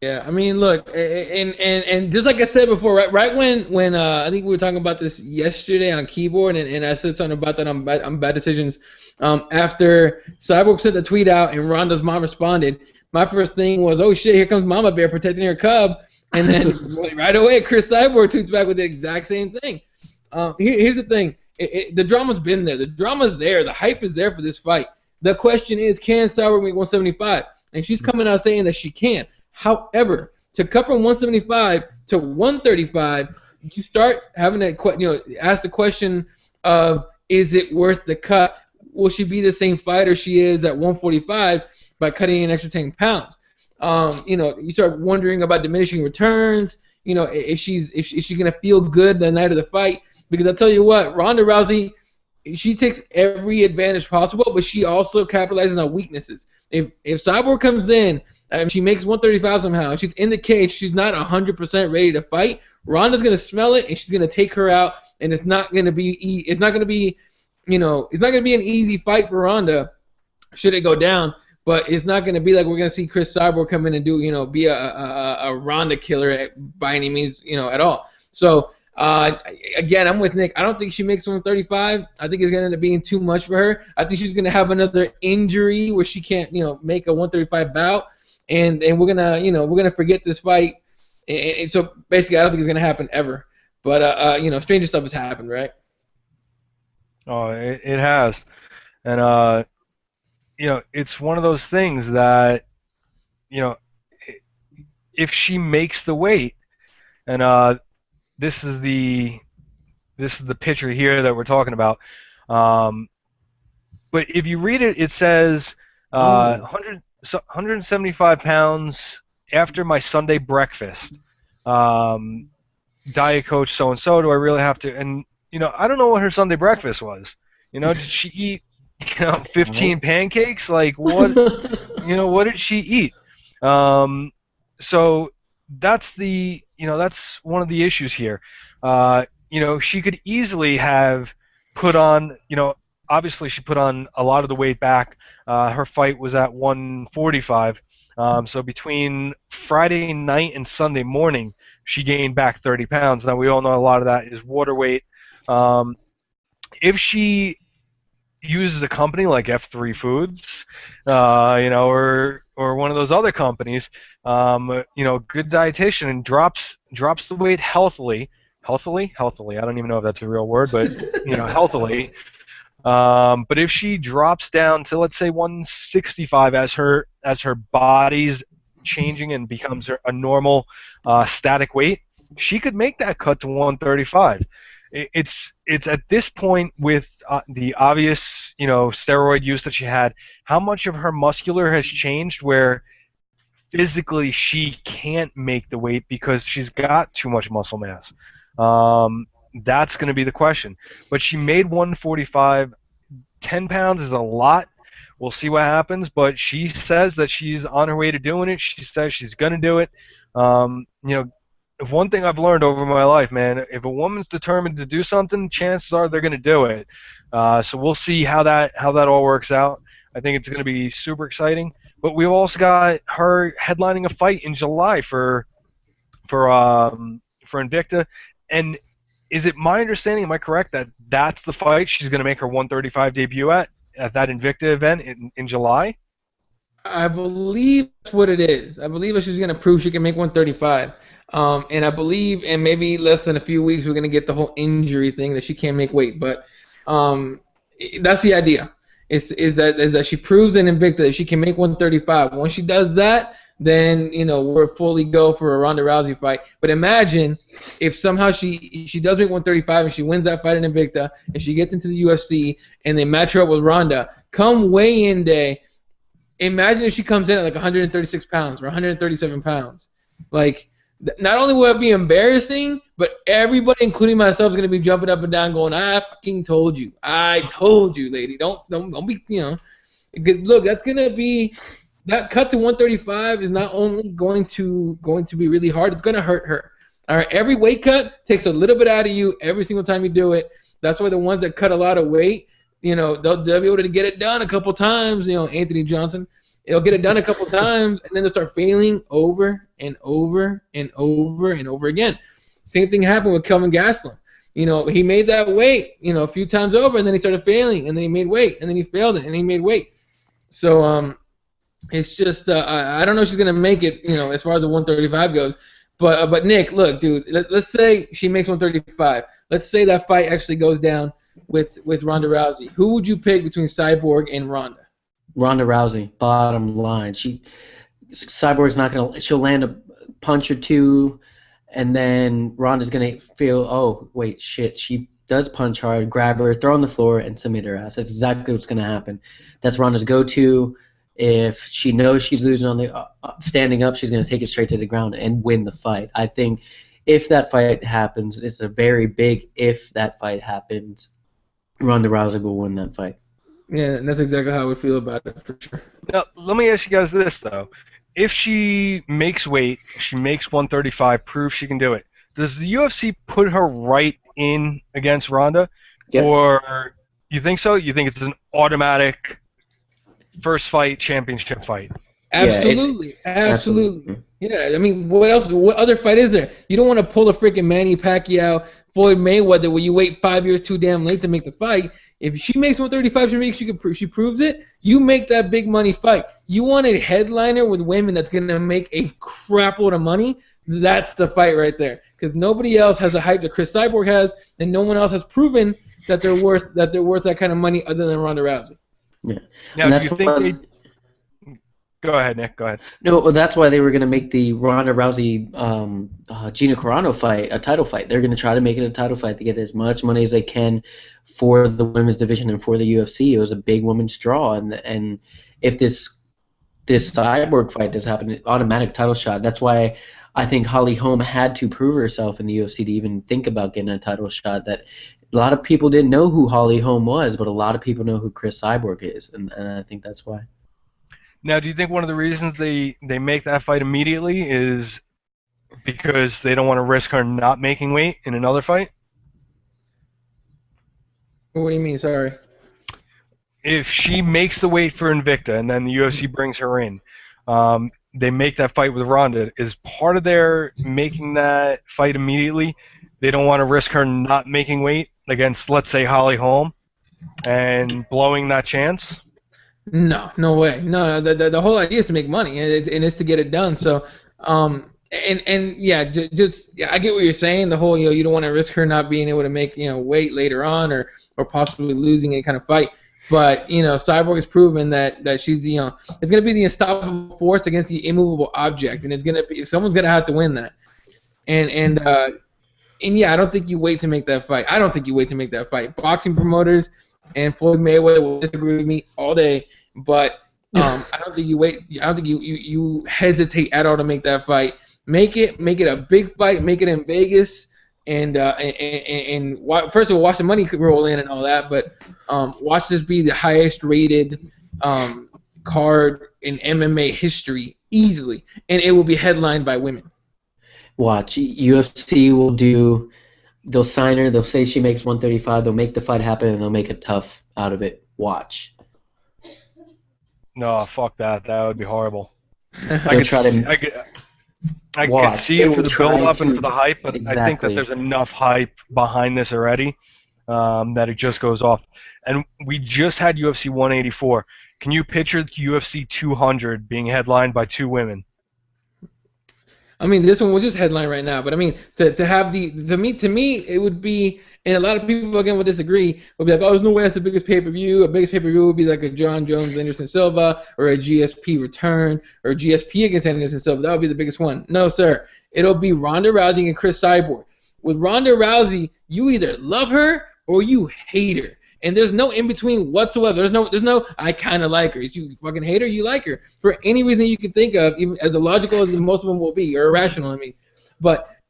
Yeah, I mean, look, and just like I said before, right when I think we were talking about this yesterday on Keyboard, and I said something about that on Bad Decisions. After Cyborg sent the tweet out and Ronda's mom responded, my first thing was, oh shit, here comes Mama Bear protecting her cub, and then right away Chris Cyborg tweets back with the exact same thing. Here's the thing, the drama's been there, the drama's there, the hype is there for this fight. The question is, can Cyborg make 175? And she's coming out saying that she can. However, to cut from 175 to 135, you start having to ask the question of, is it worth the cut? Will she be the same fighter she is at 145 by cutting an extra 10 pounds? You start wondering about diminishing returns. Is she gonna feel good the night of the fight? Because I tell you what, Ronda Rousey, she takes every advantage possible, but she also capitalizes on weaknesses. If Cyborg comes in and she makes 135 somehow, she's in the cage, she's not 100% ready to fight, Ronda's gonna smell it and she's gonna take her out, and it's not gonna be an easy fight for Ronda should it go down. But it's not gonna be like we're gonna see Chris Cyborg come in and do be a Ronda killer by any means at all. So. Again, I'm with Nick. I don't think she makes 135. I think it's going to end up being too much for her. I think she's going to have another injury where she can't, make a 135 bout, and we're gonna forget this fight. And so basically, I don't think it's going to happen ever. But stranger stuff has happened, right? Oh, it has, and it's one of those things that if she makes the weight, and this is the picture here that we're talking about. But if you read it, it says 175 pounds after my Sunday breakfast. Diet coach so and so. Do I really have to? And I don't know what her Sunday breakfast was. Did she eat 15 pancakes? Like what? What did she eat? So that's that's one of the issues here. She could easily have put on, obviously she put on a lot of the weight back. Her fight was at 145. So between Friday night and Sunday morning, she gained back 30 pounds. Now, we all know a lot of that is water weight. If she uses a company like F3 Foods, or one of those other companies, good dietitian, and drops the weight healthily. I don't even know if that's a real word, but healthily. But if she drops down to, let's say, 165 as her body's changing and becomes a normal static weight, she could make that cut to 135. It's at this point, with the obvious steroid use that she had, how much of her muscular has changed where physically she can't make the weight because she's got too much muscle mass. That's going to be the question. But she made 145. 10 pounds is a lot. We'll see what happens, but she says that she's on her way to doing it. She says she's going to do it. If one thing I've learned over my life, man, if a woman's determined to do something, chances are they're going to do it. So we'll see how that all works out. I think it's going to be super exciting. But we've also got her headlining a fight in July for Invicta. And is it my understanding, am I correct, that that's the fight she's going to make her 135 debut at that Invicta event in July? I believe that's what it is. I believe that she's going to prove she can make 135. And I believe in maybe less than a few weeks we're going to get the whole injury thing that she can't make weight. But that's the idea. Is that she proves in Invicta that she can make 135. Once she does that, then we're fully go for a Ronda Rousey fight. But imagine if somehow she does make 135 and she wins that fight in Invicta and she gets into the UFC and they match her up with Ronda. Come weigh-in day, imagine if she comes in at like 136 pounds or 137 pounds. Like, not only will it be embarrassing, but everybody, including myself, is going to be jumping up and down going, I fucking told you. I told you, lady. Don't be, Look, that's going to be, that cut to 135 is not only going to be really hard, it's going to hurt her. All right, every weight cut takes a little bit out of you every single time you do it. That's why the ones that cut a lot of weight, they'll be able to get it done a couple times, Anthony Johnson. It'll get it done a couple times, and then they'll start failing over and over and over and over again. Same thing happened with Kelvin Gastelum. You know, he made that weight, you know, a few times over, and then he started failing, and then he made weight, and then he failed it, and he made weight. So it's just I don't know if she's gonna make it, you know, as far as the 135 goes. But Nick, look, dude, let's say she makes 135. Let's say that fight actually goes down with Ronda Rousey. Who would you pick between Cyborg and Ronda? Ronda Rousey, bottom line. Cyborg's not gonna. She'll land a punch or two, and then Ronda's gonna feel, oh wait, shit, she does punch hard, grab her, throw on the floor, and submit her ass. That's exactly what's gonna happen. That's Ronda's go-to. If she knows she's losing on the standing up, she's gonna take it straight to the ground and win the fight. I think if that fight happens, it's a very big if that fight happens. Ronda Rousey will win that fight. Yeah, that's exactly how I would feel about it, for sure. Now, let me ask you guys this, though. If she makes weight, she makes 135, proves she can do it, does the UFC put her right in against Ronda? Yep. Or you think so? You think it's an automatic first fight, championship fight? Absolutely. Yeah, I mean, what else? What other fight is there? You don't want to pull a freaking Manny Pacquiao, Floyd Mayweather, where you wait 5 years too damn late to make the fight. If she makes 135, she proves it. You make that big money fight. You want a headliner with women that's gonna make a crap load of money. That's the fight right there. Because nobody else has the hype that Chris Cyborg has, and no one else has proven that they're worth that kind of money other than Ronda Rousey. Yeah. Now, do you think they... Go ahead, Nick. Go ahead. No, well, that's why they were going to make the Ronda Rousey Gina Carano fight a title fight. They're going to try to make it a title fight to get as much money as they can for the women's division and for the UFC. It was a big women's draw, and if this Cyborg fight does happen, an automatic title shot. That's why I think Holly Holm had to prove herself in the UFC to even think about getting a title shot. That a lot of people didn't know who Holly Holm was, but a lot of people know who Chris Cyborg is, and I think that's why. Now, do you think one of the reasons they make that fight immediately is because they don't want to risk her not making weight in another fight? What do you mean? Sorry. If she makes the weight for Invicta and then the UFC brings her in, they make that fight with Ronda. Is part of their making that fight immediately, they don't want to risk her not making weight against, let's say, Holly Holm and blowing that chance? No way. No. The whole idea is to make money, and it's to get it done. So, and yeah, just I get what you're saying. The whole, you don't want to risk her not being able to make weight later on, or possibly losing any kind of fight. But Cyborg has proven that she's it's gonna be the unstoppable force against the immovable object, and it's gonna be someone's gonna have to win that. And yeah, I don't think you wait to make that fight. I don't think you wait to make that fight. Boxing promoters and Floyd Mayweather will disagree with me all day. But I don't think you wait. I don't think you hesitate at all to make that fight. Make it a big fight. Make it in Vegas, and first of all, watch the money roll in and all that. But watch this be the highest rated card in MMA history easily, and it will be headlined by women. Watch, UFC will do. They'll sign her. They'll say she makes 135. They'll make the fight happen, and they'll make it tough out of it. Watch. No, fuck that. That would be horrible. I could see it for the build-up and for the hype, but exactly. I think that there's enough hype behind this already that it just goes off. And we just had UFC 184. Can you picture UFC 200 being headlined by two women? I mean, this one was just headline right now, but I mean, to have to me, it would be, and a lot of people again would disagree. Would be like, oh, there's no way that's the biggest pay-per-view. A biggest pay-per-view would be like a John Jones Anderson Silva or a GSP return or GSP against Anderson Silva. That would be the biggest one. No, sir. It'll be Ronda Rousey and Chris Cyborg. With Ronda Rousey, you either love her or you hate her. And there's no in between whatsoever. There's no I kind of like her. You fucking hate her, you like her for any reason you can think of, even as illogical as most of them will be, or irrational. I mean,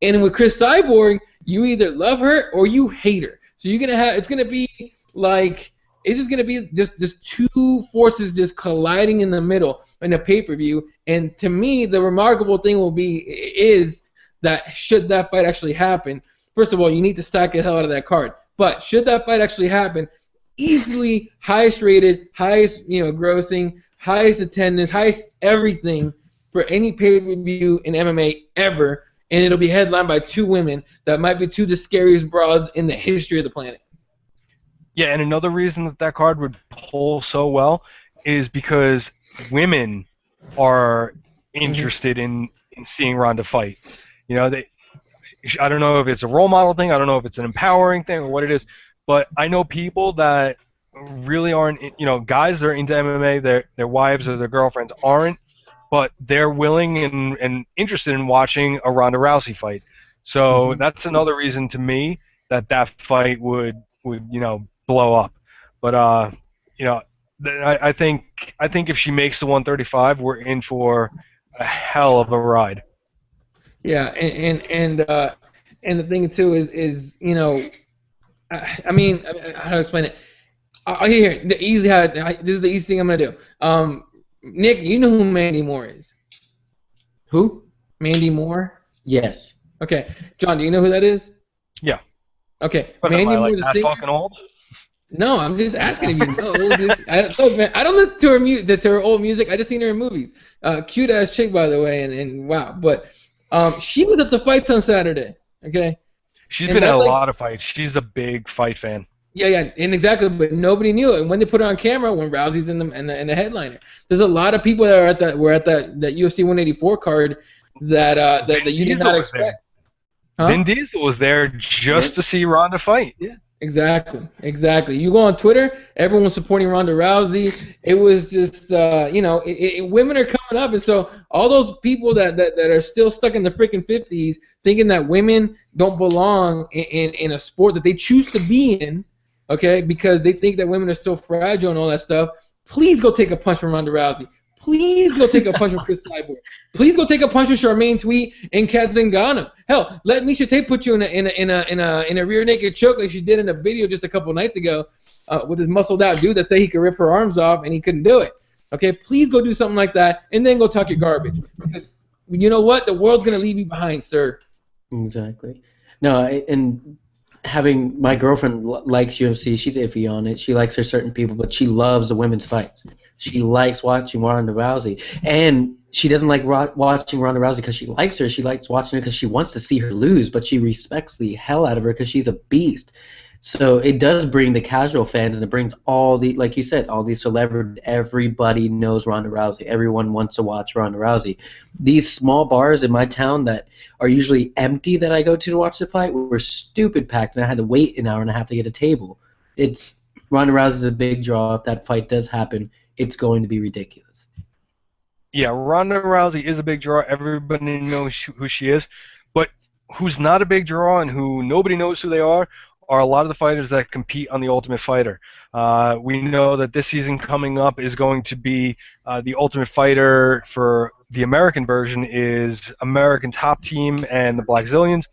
and with Chris Cyborg, you either love her or you hate her. So it's gonna be like it's just gonna be just two forces just colliding in the middle in a pay-per-view. And to me, the remarkable thing is that should that fight actually happen, first of all, you need to stack the hell out of that card. But should that fight actually happen, easily highest rated, highest grossing highest attendance, highest everything for any pay-per-view in MMA ever, and it'll be headlined by two women that might be two of the scariest broads in the history of the planet. Yeah, and another reason that card would pull so well is because women are interested in seeing Ronda fight. You know, I don't know if it's a role model thing, I don't know if it's an empowering thing or what it is, but I know people that really aren't, you know, guys that are into MMA, their wives or their girlfriends aren't, but they're willing and interested in watching a Ronda Rousey fight. So that's another reason to me that fight would you know, blow up. But you know, I think if she makes the 135, we're in for a hell of a ride. Yeah, and the thing too is you know, I mean how to explain it? Here, the easy this is the easy thing I'm gonna do. Nick, you know who Mandy Moore is? Who? Mandy Moore? Yes. Okay. John, do you know who that is? Yeah. Okay. But Mandy am I, Moore, like, the singer. talking old? No, I'm just asking if you know. Look, man, I don't listen to her old music. I just seen her in movies. Cute ass chick, by the way, and wow. But she was at the fights on Saturday. Okay. She's been in a lot of fights. She's a big fight fan. Yeah, and exactly, but nobody knew it. And when they put her on camera, when Rousey's in the headliner, there's a lot of people that were at that UFC 184 card that you did not expect. Huh? Vin Diesel was there just to see Ronda fight. Yeah, exactly. You go on Twitter, everyone's supporting Ronda Rousey. It was just you know, women are coming up, and so all those people that are still stuck in the freaking 50s, thinking that women don't belong in a sport that they choose to be in. Okay, because they think that women are still fragile and all that stuff. Please go take a punch from Ronda Rousey. Please go take a punch from Chris Cyborg. Please go take a punch from Charmaine Tweet and Kat Zingano. Hell, let Miesha Tate put you in a rear naked choke like she did in a video just a couple nights ago with this muscled out dude that said he could rip her arms off and he couldn't do it. Okay, please go do something like that and then go talk your garbage, because you know what? The world's gonna leave you behind, sir. Exactly. No, and having my girlfriend likes UFC, she's iffy on it. She likes her certain people, but she loves the women's fights. She likes watching Ronda Rousey, and she doesn't like watching Ronda Rousey because she likes her. She likes watching her because she wants to see her lose, but she respects the hell out of her because she's a beast. So it does bring the casual fans, and it brings all the, like you said, all these celebrities. Everybody knows Ronda Rousey. Everyone wants to watch Ronda Rousey. These small bars in my town that are usually empty that I go to watch the fight were stupid packed, and I had to wait an hour and a half to get a table. Ronda Rousey's a big draw. If that fight does happen, it's going to be ridiculous. Yeah, Ronda Rousey is a big draw. Everybody knows who she is. But who's not a big draw and who nobody knows who they are a lot of the fighters that compete on The Ultimate Fighter. We know that this season coming up is going to be The Ultimate Fighter for the American version is American Top Team and the Black Zillions.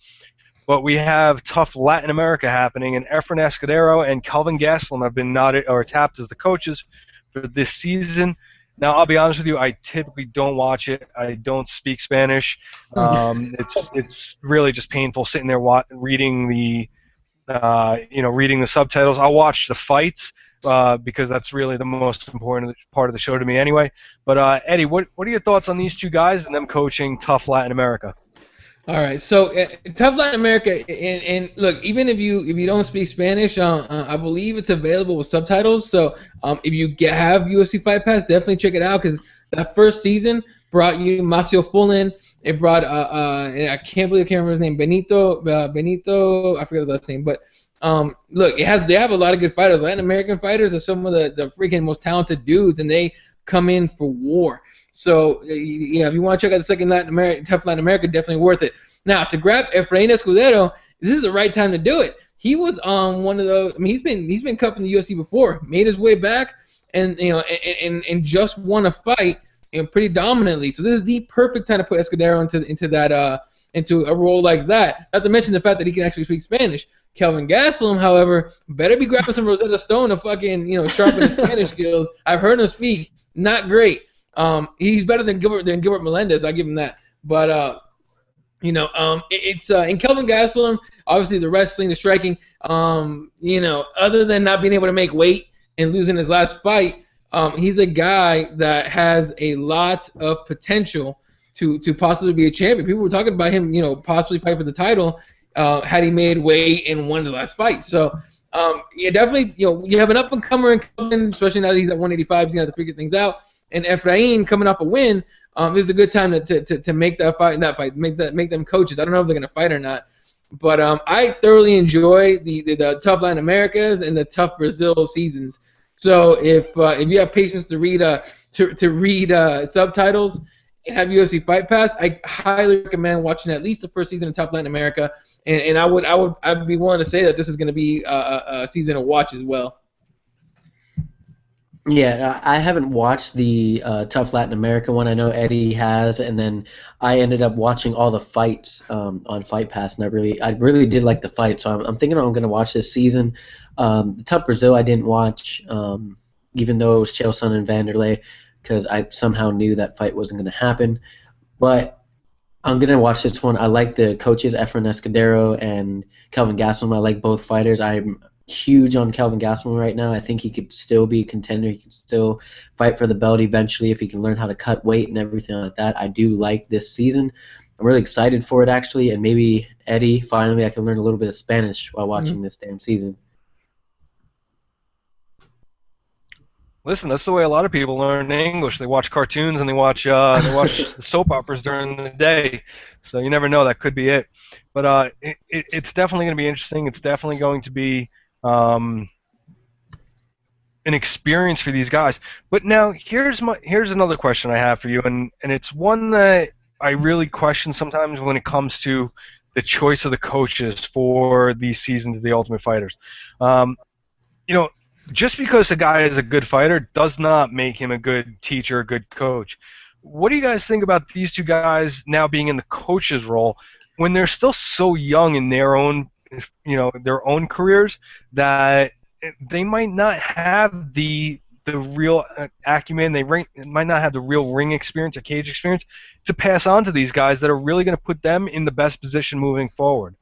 But we have Tough Latin America happening, and Efren Escudero and Kelvin Gastelum have been tapped as the coaches for this season. Now, I'll be honest with you, I typically don't watch it. I don't speak Spanish. It's really just painful sitting there reading the reading the subtitles. I'll watch the fights because that's really the most important part of the show to me anyway. But Eddie, what are your thoughts on these two guys and them coaching Tough Latin America? All right, so Tough Latin America, and look, even if you don't speak Spanish, I believe it's available with subtitles. So if you have UFC Fight Pass, definitely check it out, because that first season brought you Macio Fullen. It brought I can't remember his name, Benito, I forget his last name, but look, they have a lot of good fighters. Latin American fighters are some of the freaking most talented dudes, and they come in for war. So if you want to check out the second Tough Latin America, definitely worth it. Now, to grab Efrain Escudero, this is the right time to do it. He was on one of those. I mean, he's been cut from the UFC before, made his way back, and and just won a fight, pretty dominantly. So this is the perfect time to put Escudero into a role like that. Not to mention the fact that he can actually speak Spanish. Kelvin Gastelum, however, better be grabbing some Rosetta Stone to fucking sharpen his Spanish skills. I've heard him speak, not great. He's better than Gilbert Melendez. I'll give him that. But it's in Kelvin Gastelum, obviously the wrestling, the striking. Other than not being able to make weight and losing his last fight, he's a guy that has a lot of potential to possibly be a champion. People were talking about him, possibly fight for the title had he made weight and won the last fight. So, yeah, definitely, you have an up-and-comer in Kelvin, especially now that he's at 185. He's going to have to figure things out. And Efrain coming off a win, this is a good time to make that fight, make them coaches. I don't know if they're going to fight or not. But I thoroughly enjoy the Tough Latin Americas and the Tough Brazil seasons. So if you have patience to read subtitles and have UFC Fight Pass, I highly recommend watching at least the first season of Tough Latin America. And I'd be willing to say that this is going to be a season to watch as well. Yeah, I haven't watched the Tough Latin America one. I know Eddie has, and then I ended up watching all the fights on Fight Pass, and I really did like the fight. So I'm thinking I'm going to watch this season. The Tough Brazil I didn't watch, even though it was Chaelson and Vanderlei, because I somehow knew that fight wasn't going to happen. But I'm going to watch this one. I like the coaches, Efrain Escudero and Kelvin Gastelum. I like both fighters. I'm huge on Kelvin Gastelum right now. I think he could still be a contender. He could still fight for the belt eventually if he can learn how to cut weight and everything like that. I do like this season. I'm really excited for it, actually, and maybe, Eddie, finally I can learn a little bit of Spanish while watching this damn season. Listen, that's the way a lot of people learn English. They watch cartoons and they watch soap operas during the day. So you never know. That could be it. But it's definitely going to be interesting. It's definitely going to be an experience for these guys. But now here's another question I have for you, and it's one that I really question sometimes when it comes to the choice of the coaches for these seasons of The Ultimate Fighters. Just because a guy is a good fighter does not make him a good teacher, a good coach. What do you guys think about these two guys now being in the coach's role when they're still so young in their own careers that they might not have the real acumen, they might not have the real ring experience or cage experience to pass on to these guys that are really going to put them in the best position moving forward?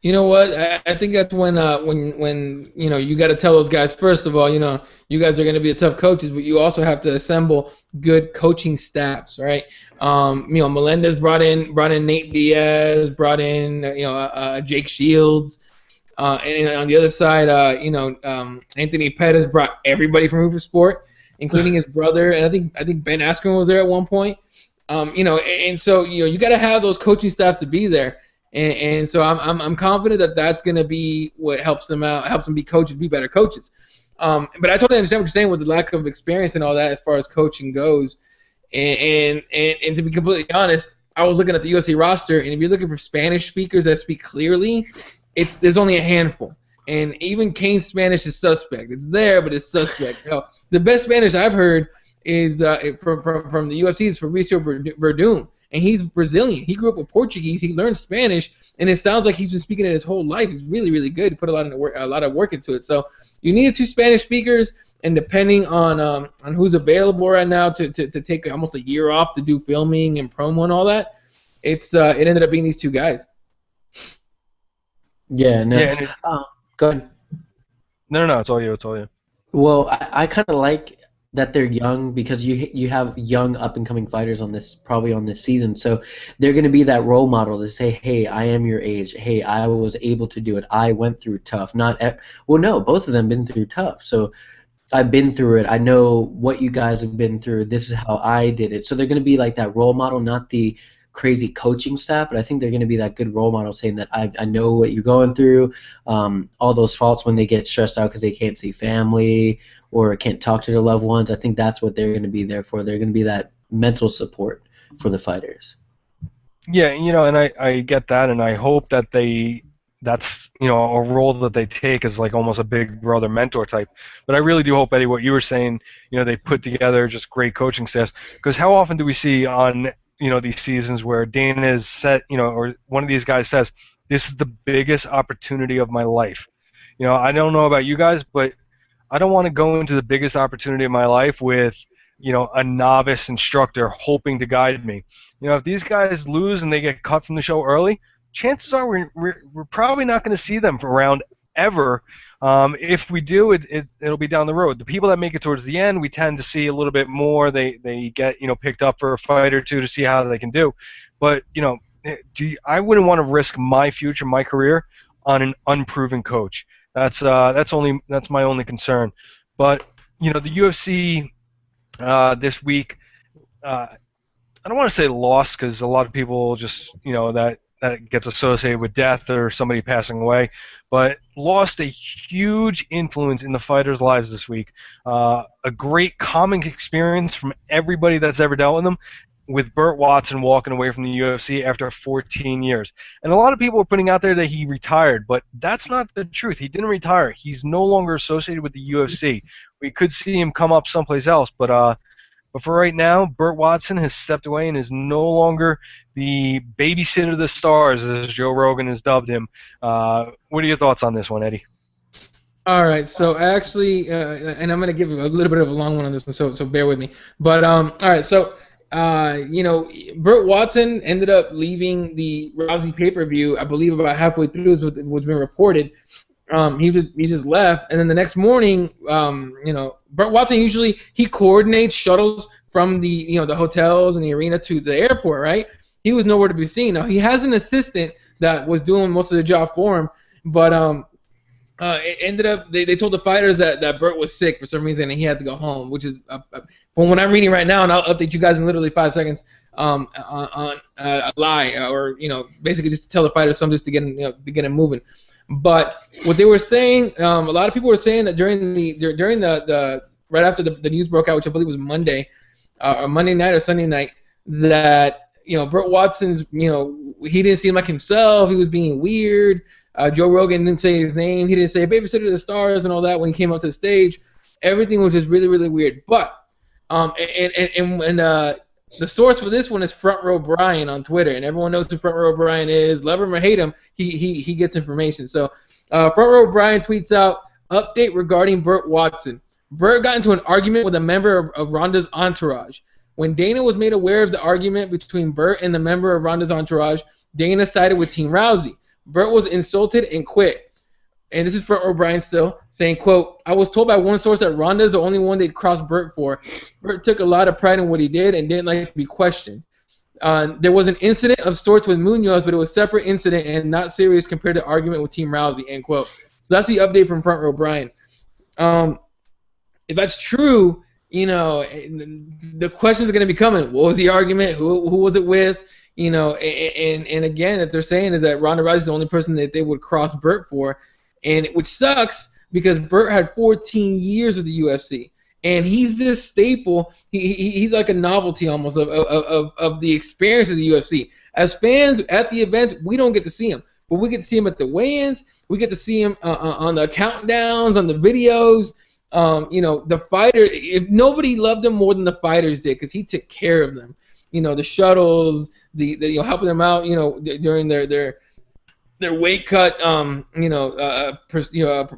You know what? I think that's when you got to tell those guys, first of all, you guys are going to be tough coaches, but you also have to assemble good coaching staffs, right? Melendez brought in Nate Diaz, brought in Jake Shields, and on the other side, Anthony Pettis brought everybody from Rufus Sport, including his brother, and I think Ben Askren was there at one point. And so you got to have those coaching staffs to be there. And so I'm confident that that's going to be what helps them out, helps them be coaches, be better coaches. But I totally understand what you're saying with the lack of experience and all that as far as coaching goes. And to be completely honest, I was looking at the UFC roster, and if you're looking for Spanish speakers that speak clearly, there's only a handful. And even Kane's Spanish is suspect. It's there, but it's suspect. The best Spanish I've heard is from the UFC is Fabricio Verdun. And he's Brazilian. He grew up with Portuguese. He learned Spanish, and it sounds like he's been speaking it his whole life. He's really, really good. He put a lot of work into it. So you need 2 Spanish speakers, and depending on who's available right now to take almost a year off to do filming and promo and all that, it ended up being these 2 guys. Yeah. No. Yeah, go ahead. No, it's all you. It's all you. Well, I kind of like that they're young because you have young up-and-coming fighters on this season, so they're going to be that role model to say, hey, I am your age, hey, I was able to do it, I went through tough. No, both of them been through tough, so I've been through it, I know what you guys have been through, this is how I did it. So they're going to be like that role model, not the crazy coaching staff, but I think they're going to be that good role model saying that I know what you're going through, all those faults when they get stressed out because they can't see family or can't talk to their loved ones. I think that's what they're going to be there for. They're going to be that mental support for the fighters. Yeah, and I get that, and I hope that that's a role that they take as like almost a big brother mentor type. But I really do hope, Eddie, what you were saying, they put together just great coaching staffs, because how often do we see on these seasons where Dana is set, or one of these guys says, this is the biggest opportunity of my life. I don't know about you guys, but I don't want to go into the biggest opportunity of my life with, a novice instructor hoping to guide me. If these guys lose and they get cut from the show early, chances are we're probably not going to see them for around ever. If we do, it'll be down the road. The people that make it towards the end, we tend to see a little bit more. They get picked up for a fight or two to see how they can do. But I wouldn't want to risk my future, my career, on an unproven coach. That's my only concern. But the UFC this week, I don't want to say lost because a lot of people just that gets associated with death or somebody passing away, but lost a huge influence in the fighters' lives this week. A great common experience from everybody that's ever dealt with them, with Burt Watson walking away from the UFC after 14 years. And a lot of people are putting out there that he retired, but that's not the truth. He didn't retire. He's no longer associated with the UFC. We could see him come up someplace else, but for right now, Burt Watson has stepped away and is no longer the babysitter of the stars, as Joe Rogan has dubbed him. What are your thoughts on this one, Eddie? All right, so actually, and I'm going to give a little bit of a long one on this one, so bear with me. But all right, so Burt Watson ended up leaving the Rousey pay-per-view, I believe, about halfway through, is what's been reported. He just left, and then the next morning, Burt Watson usually he coordinates shuttles from the the hotels and the arena to the airport, right? He was nowhere to be seen. Now he has an assistant that was doing most of the job for him, but it ended up they told the fighters that Burt was sick for some reason and he had to go home, which is from what I'm reading right now, and I'll update you guys in literally 5 seconds on a lie, or basically just to tell the fighters something just to get him moving. But what they were saying, a lot of people were saying that during the right after the news broke out, which I believe was Monday night or Sunday night, that Burt Watson's he didn't seem like himself. He was being weird. Joe Rogan didn't say his name. He didn't say babysitter of the stars and all that when he came up to the stage. Everything was just really, really weird. But the source for this one is Front Row Brian on Twitter, and everyone knows who Front Row Brian is. Love him or hate him, he gets information. So Front Row Brian tweets out, update regarding Burt Watson. Burt got into an argument with a member of Ronda's entourage. When Dana was made aware of the argument between Burt and the member of Ronda's entourage, Dana sided with Team Rousey. Burt was insulted and quit. And this is Front Row Brian still, saying, quote, I was told by one source that Ronda is the only one they'd cross Burt for. Burt took a lot of pride in what he did and didn't like to be questioned. There was an incident of sorts with Munoz, but it was a separate incident and not serious compared to argument with Team Rousey, end quote. So that's the update from Front Row Brian. If that's true, the questions are going to be coming. What was the argument? Who was it with? And again, what they're saying is that Ronda Rousey is the only person that they would cross Burt for. And which sucks because Burt had 14 years with the UFC, and he's this staple. He's like a novelty almost of the experience of the UFC. As fans at the events, we don't get to see him, but we get to see him at the weigh-ins. We get to see him on the countdowns, on the videos. The fighter. If nobody loved him more than the fighters did, because he took care of them. The shuttles, the helping them out. During their weight cut,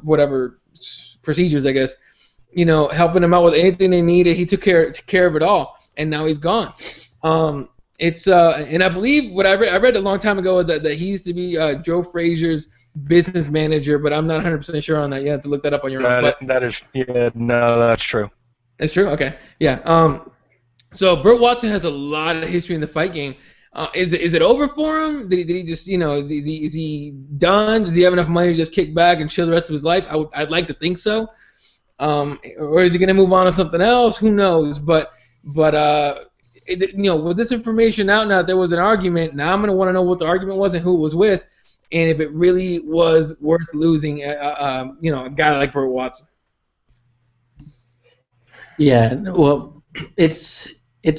whatever procedures, I guess, helping them out with anything they needed. He took care of it all, and now he's gone. And I believe what I read a long time ago that he used to be Joe Frazier's business manager, but I'm not 100% sure on that. You have to look that up on your own. That's true. It's true? Okay. Yeah. So Burt Watson has a lot of history in the fight game. Is it over for him? Did he just, is he done? Does he have enough money to just kick back and chill the rest of his life? I'd like to think so. Or is he going to move on to something else? Who knows? But with this information out now, there was an argument. Now I'm going to want to know what the argument was and who it was with, and if it really was worth losing, a guy like Burt Watson. Yeah, well, it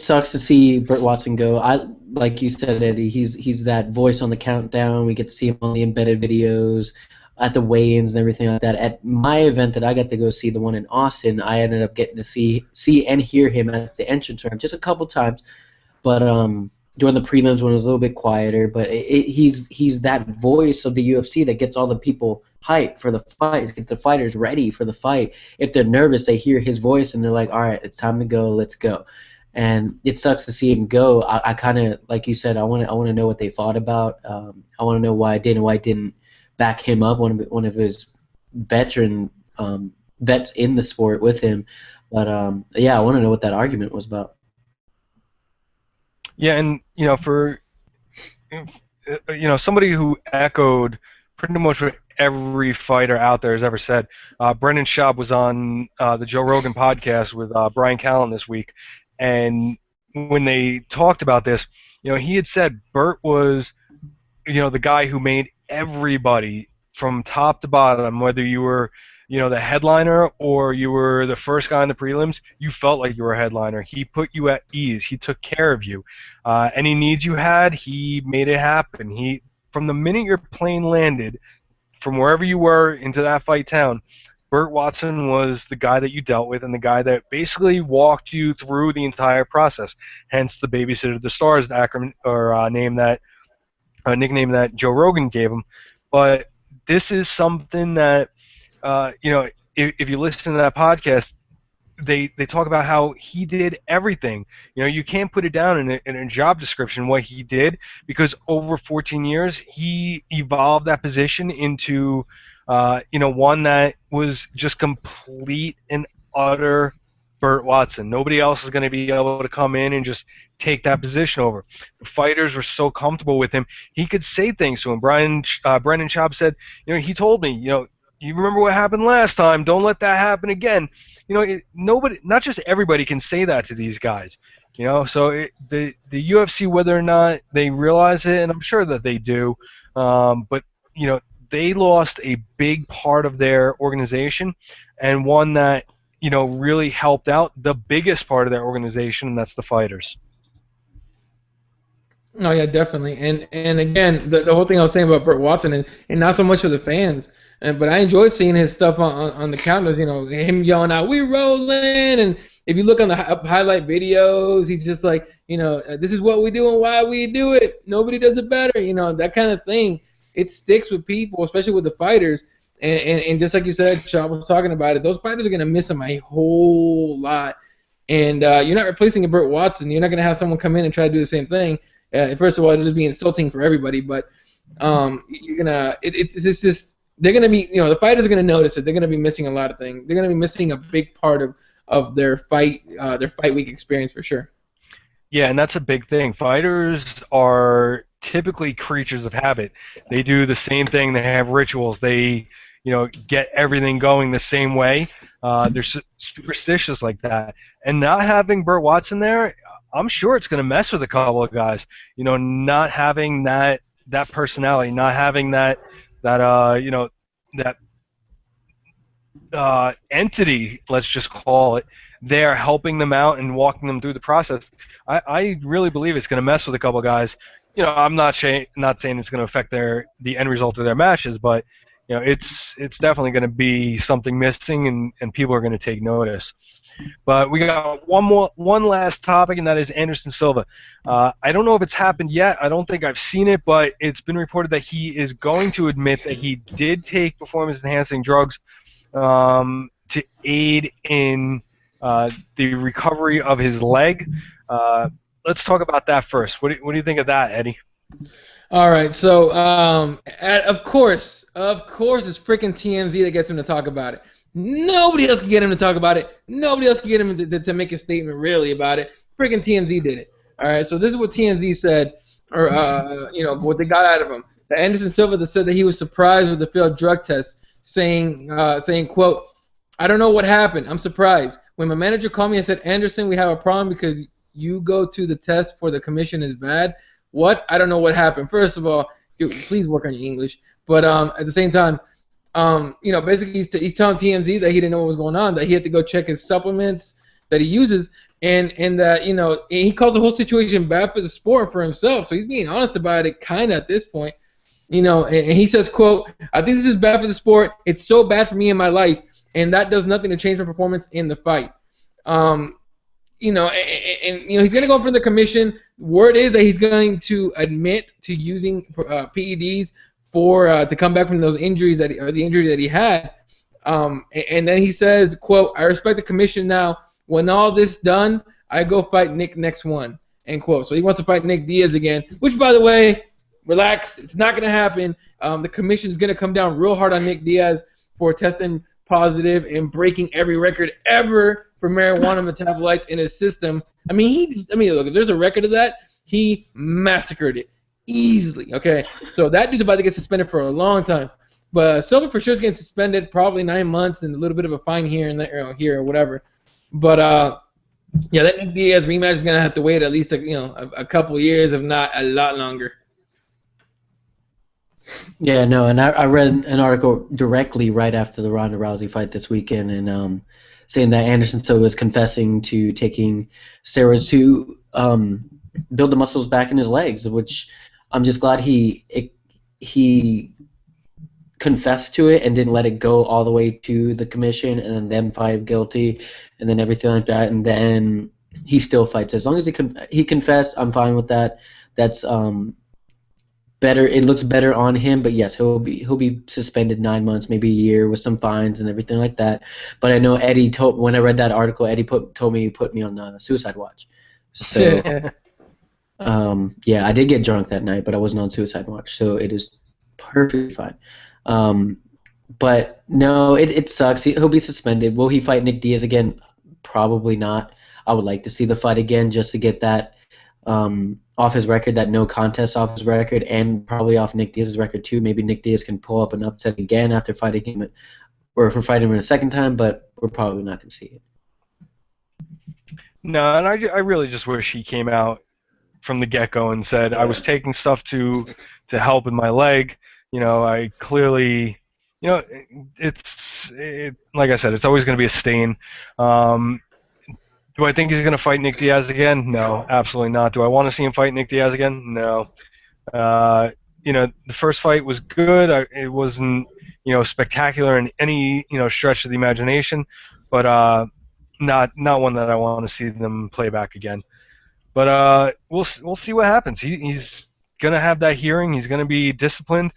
sucks to see Burt Watson go. Like you said, Eddie, he's that voice on the countdown. We get to see him on the embedded videos, at the weigh-ins and everything like that. At my event that I got to go see, the one in Austin, I ended up getting to see and hear him at the entrance ramp just a couple times. But during the prelims when it was a little bit quieter, but he's that voice of the UFC that gets all the people hyped for the fights, get the fighters ready for the fight. If they're nervous, they hear his voice and they're like, all right, it's time to go, let's go. And it sucks to see him go. I kind of, like you said, I want to know what they thought about. I want to know why Dana White didn't back him up, one of his veteran vets in the sport with him. But yeah, I want to know what that argument was about. Yeah, and for somebody who echoed pretty much what every fighter out there has ever said. Brendan Schaub was on the Joe Rogan podcast with Brian Callen this week, and when they talked about this, he had said Burt was, the guy who made everybody from top to bottom, whether you were, the headliner or you were the first guy in the prelims, you felt like you were a headliner. He put you at ease. He took care of you. Any needs you had, he made it happen. From the minute your plane landed, from wherever you were into that fight town, Burt Watson was the guy that you dealt with and the guy that basically walked you through the entire process. Hence the babysitter of the stars acronym or nickname that Joe Rogan gave him. But this is something that if you listen to that podcast, they talk about how he did everything. You can't put it down in a job description what he did, because over 14 years he evolved that position into one that was just complete and utter Burt Watson. Nobody else is going to be able to come in and just take that position over. The fighters were so comfortable with him. He could say things to him. Brendan Schaub said, he told me, you remember what happened last time. Don't let that happen again. Nobody, not just everybody, can say that to these guys. So the UFC, whether or not they realize it, and I'm sure that they do, but they lost a big part of their organization, and one that really helped out the biggest part of their organization, and that's the fighters. Oh yeah, definitely. And again, the whole thing I was saying about Burt Watson, and not so much for the fans, but I enjoyed seeing his stuff on the counters. Him yelling out, "We rolling!" And if you look on the highlight videos, he's just like, this is what we do and why we do it. Nobody does it better. That kind of thing. It sticks with people, especially with the fighters. And just like you said, Shaw was talking about it, those fighters are going to miss him a whole lot. And you're not replacing a Burt Watson. You're not going to have someone come in and try to do the same thing. First of all, it'll just be insulting for everybody. But you're gonna, it's just they're gonna be, the fighters are gonna notice it. They're gonna be missing a lot of things. They're gonna be missing a big part of their fight week experience for sure. Yeah, and that's a big thing. Fighters are typically creatures of habit. They do the same thing. They have rituals. They get everything going the same way. They're superstitious like that. And not having Burt Watson there, I'm sure it's going to mess with a couple of guys. Not having that personality, not having that entity, let's just call it, there helping them out and walking them through the process. I really believe it's going to mess with a couple of guys. I'm not saying it's going to affect the end result of their matches, but it's definitely going to be something missing, and people are going to take notice. But we got one last topic, and that is Anderson Silva. I don't know if it's happened yet. I don't think I've seen it, but it's been reported that he is going to admit that he did take performance-enhancing drugs to aid in the recovery of his leg. Let's talk about that first. What do you think of that, Eddie? All right, so of course, it's freaking TMZ that gets him to talk about it. Nobody else can get him to talk about it. Nobody else can get him to make a statement really about it. Freaking TMZ did it. All right, so this is what TMZ said, or what they got out of him. That Anderson Silva that said that he was surprised with the failed drug test, saying, quote, "I don't know what happened. I'm surprised. When my manager called me and said, Anderson, we have a problem because you go to the test for the commission is bad. What? I don't know what happened." First of all, please work on your English. But at the same time, basically he's telling TMZ that he didn't know what was going on, that he had to go check his supplements that he uses, and that, he calls the whole situation bad for the sport and for himself. So he's being honest about it kind of at this point. And he says, quote, "I think this is bad for the sport. It's so bad for me in my life, and that does nothing to change my performance in the fight." He's going to go in front of the commission. Word is that he's going to admit to using PEDs to come back from those injuries the injury that he had. And then he says, quote, "I respect the commission now. When all this done, I go fight Nick next one," end quote. So he wants to fight Nick Diaz again, which, by the way, relax, it's not going to happen. The commission is going to come down real hard on Nick Diaz. for testing positive and breaking every record ever for marijuana metabolites in his system. I mean, look, if there's a record of that, he massacred it easily. Okay, so that dude's about to get suspended for a long time. But Silva for sure is getting suspended, probably 9 months and a little bit of a fine here and there, here or whatever. But yeah, that Nick Diaz rematch is gonna have to wait at least a couple years, if not a lot longer. Yeah, no, and I read an article directly right after the Ronda Rousey fight this weekend, and saying that Anderson Silva is confessing to taking steroids to build the muscles back in his legs, which I'm just glad he confessed to it and didn't let it go all the way to the commission and then them find guilty and then everything like that, and then he still fights. As long as he confessed, I'm fine with that. That's better. It looks better on him, but yes, he'll be suspended 9 months, maybe a year, with some fines and everything like that. But I know Eddie when I read that article, Eddie told me he put me on suicide watch. So yeah, I did get drunk that night, but I wasn't on suicide watch, so it is perfectly fine. But no, it sucks. He'll be suspended. Will he fight Nick Diaz again? Probably not. I would like to see the fight again just to get that off his record, that no contest off his record, and probably off Nick Diaz's record too. Maybe Nick Diaz can pull up an upset again after fighting him, or if we're fighting him a second time, but we're probably not going to see it. No, and I really just wish he came out from the get-go and said, I was taking stuff to help in my leg. I clearly, it's like I said, it's always going to be a stain. Do I think he's going to fight Nick Diaz again? No, absolutely not. Do I want to see him fight Nick Diaz again? No. The first fight was good. It wasn't, spectacular in any, stretch of the imagination, but not one that I want to see them play back again. But we'll see what happens. He's going to have that hearing. He's going to be disciplined,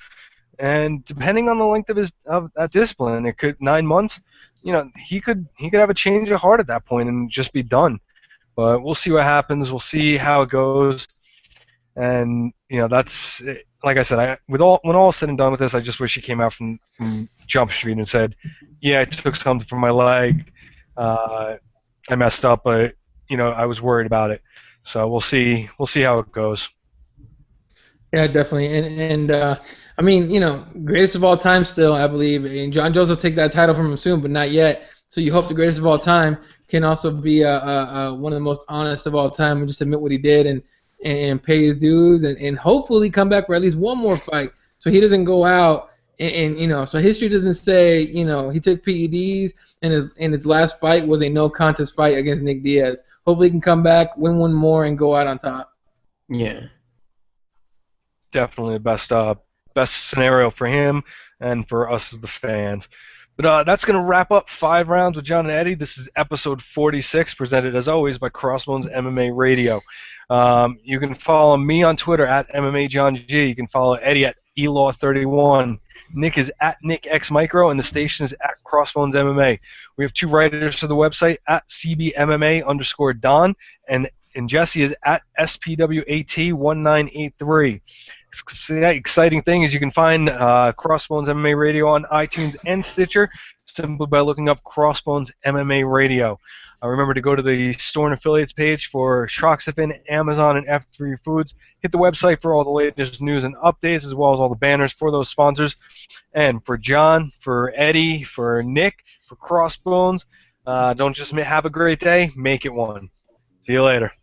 and depending on the length of that discipline, it could 9 months. He could have a change of heart at that point and just be done. But we'll see what happens. We'll see how it goes. And that's like I said. When all is said and done with this, I just wish he came out from Jump Street and said, "Yeah, I took something from my leg. I messed up, but I was worried about it." So we'll see how it goes. Yeah, definitely. And I mean, greatest of all time still, I believe. And John Jones will take that title from him soon, but not yet. So you hope the greatest of all time can also be one of the most honest of all time and just admit what he did and pay his dues and hopefully come back for at least one more fight so he doesn't go out and so history doesn't say, he took PEDs and his last fight was a no contest fight against Nick Diaz. Hopefully he can come back, win one more, and go out on top. Yeah. Definitely the best scenario for him and for us as the fans. But that's going to wrap up 5 Rounds with John and Eddie. This is episode 46, presented as always by CrossBones MMA Radio. You can follow me on Twitter at MMAJohnG. You can follow Eddie at Elaw31. Nick is at NickXMicro, and the station is at CrossBones MMA. We have 2 writers for the website, at CBMMA_Don, and Jesse is at SPWAT1983. The exciting thing is you can find CrossBones MMA Radio on iTunes and Stitcher simply by looking up CrossBones MMA Radio. Remember to go to the store and affiliates page for Troxafin, Amazon, and F3 Foods. Hit the website for all the latest news and updates, as well as all the banners for those sponsors. And for John, for Eddie, for Nick, for CrossBones, don't just have a great day, make it one. See you later.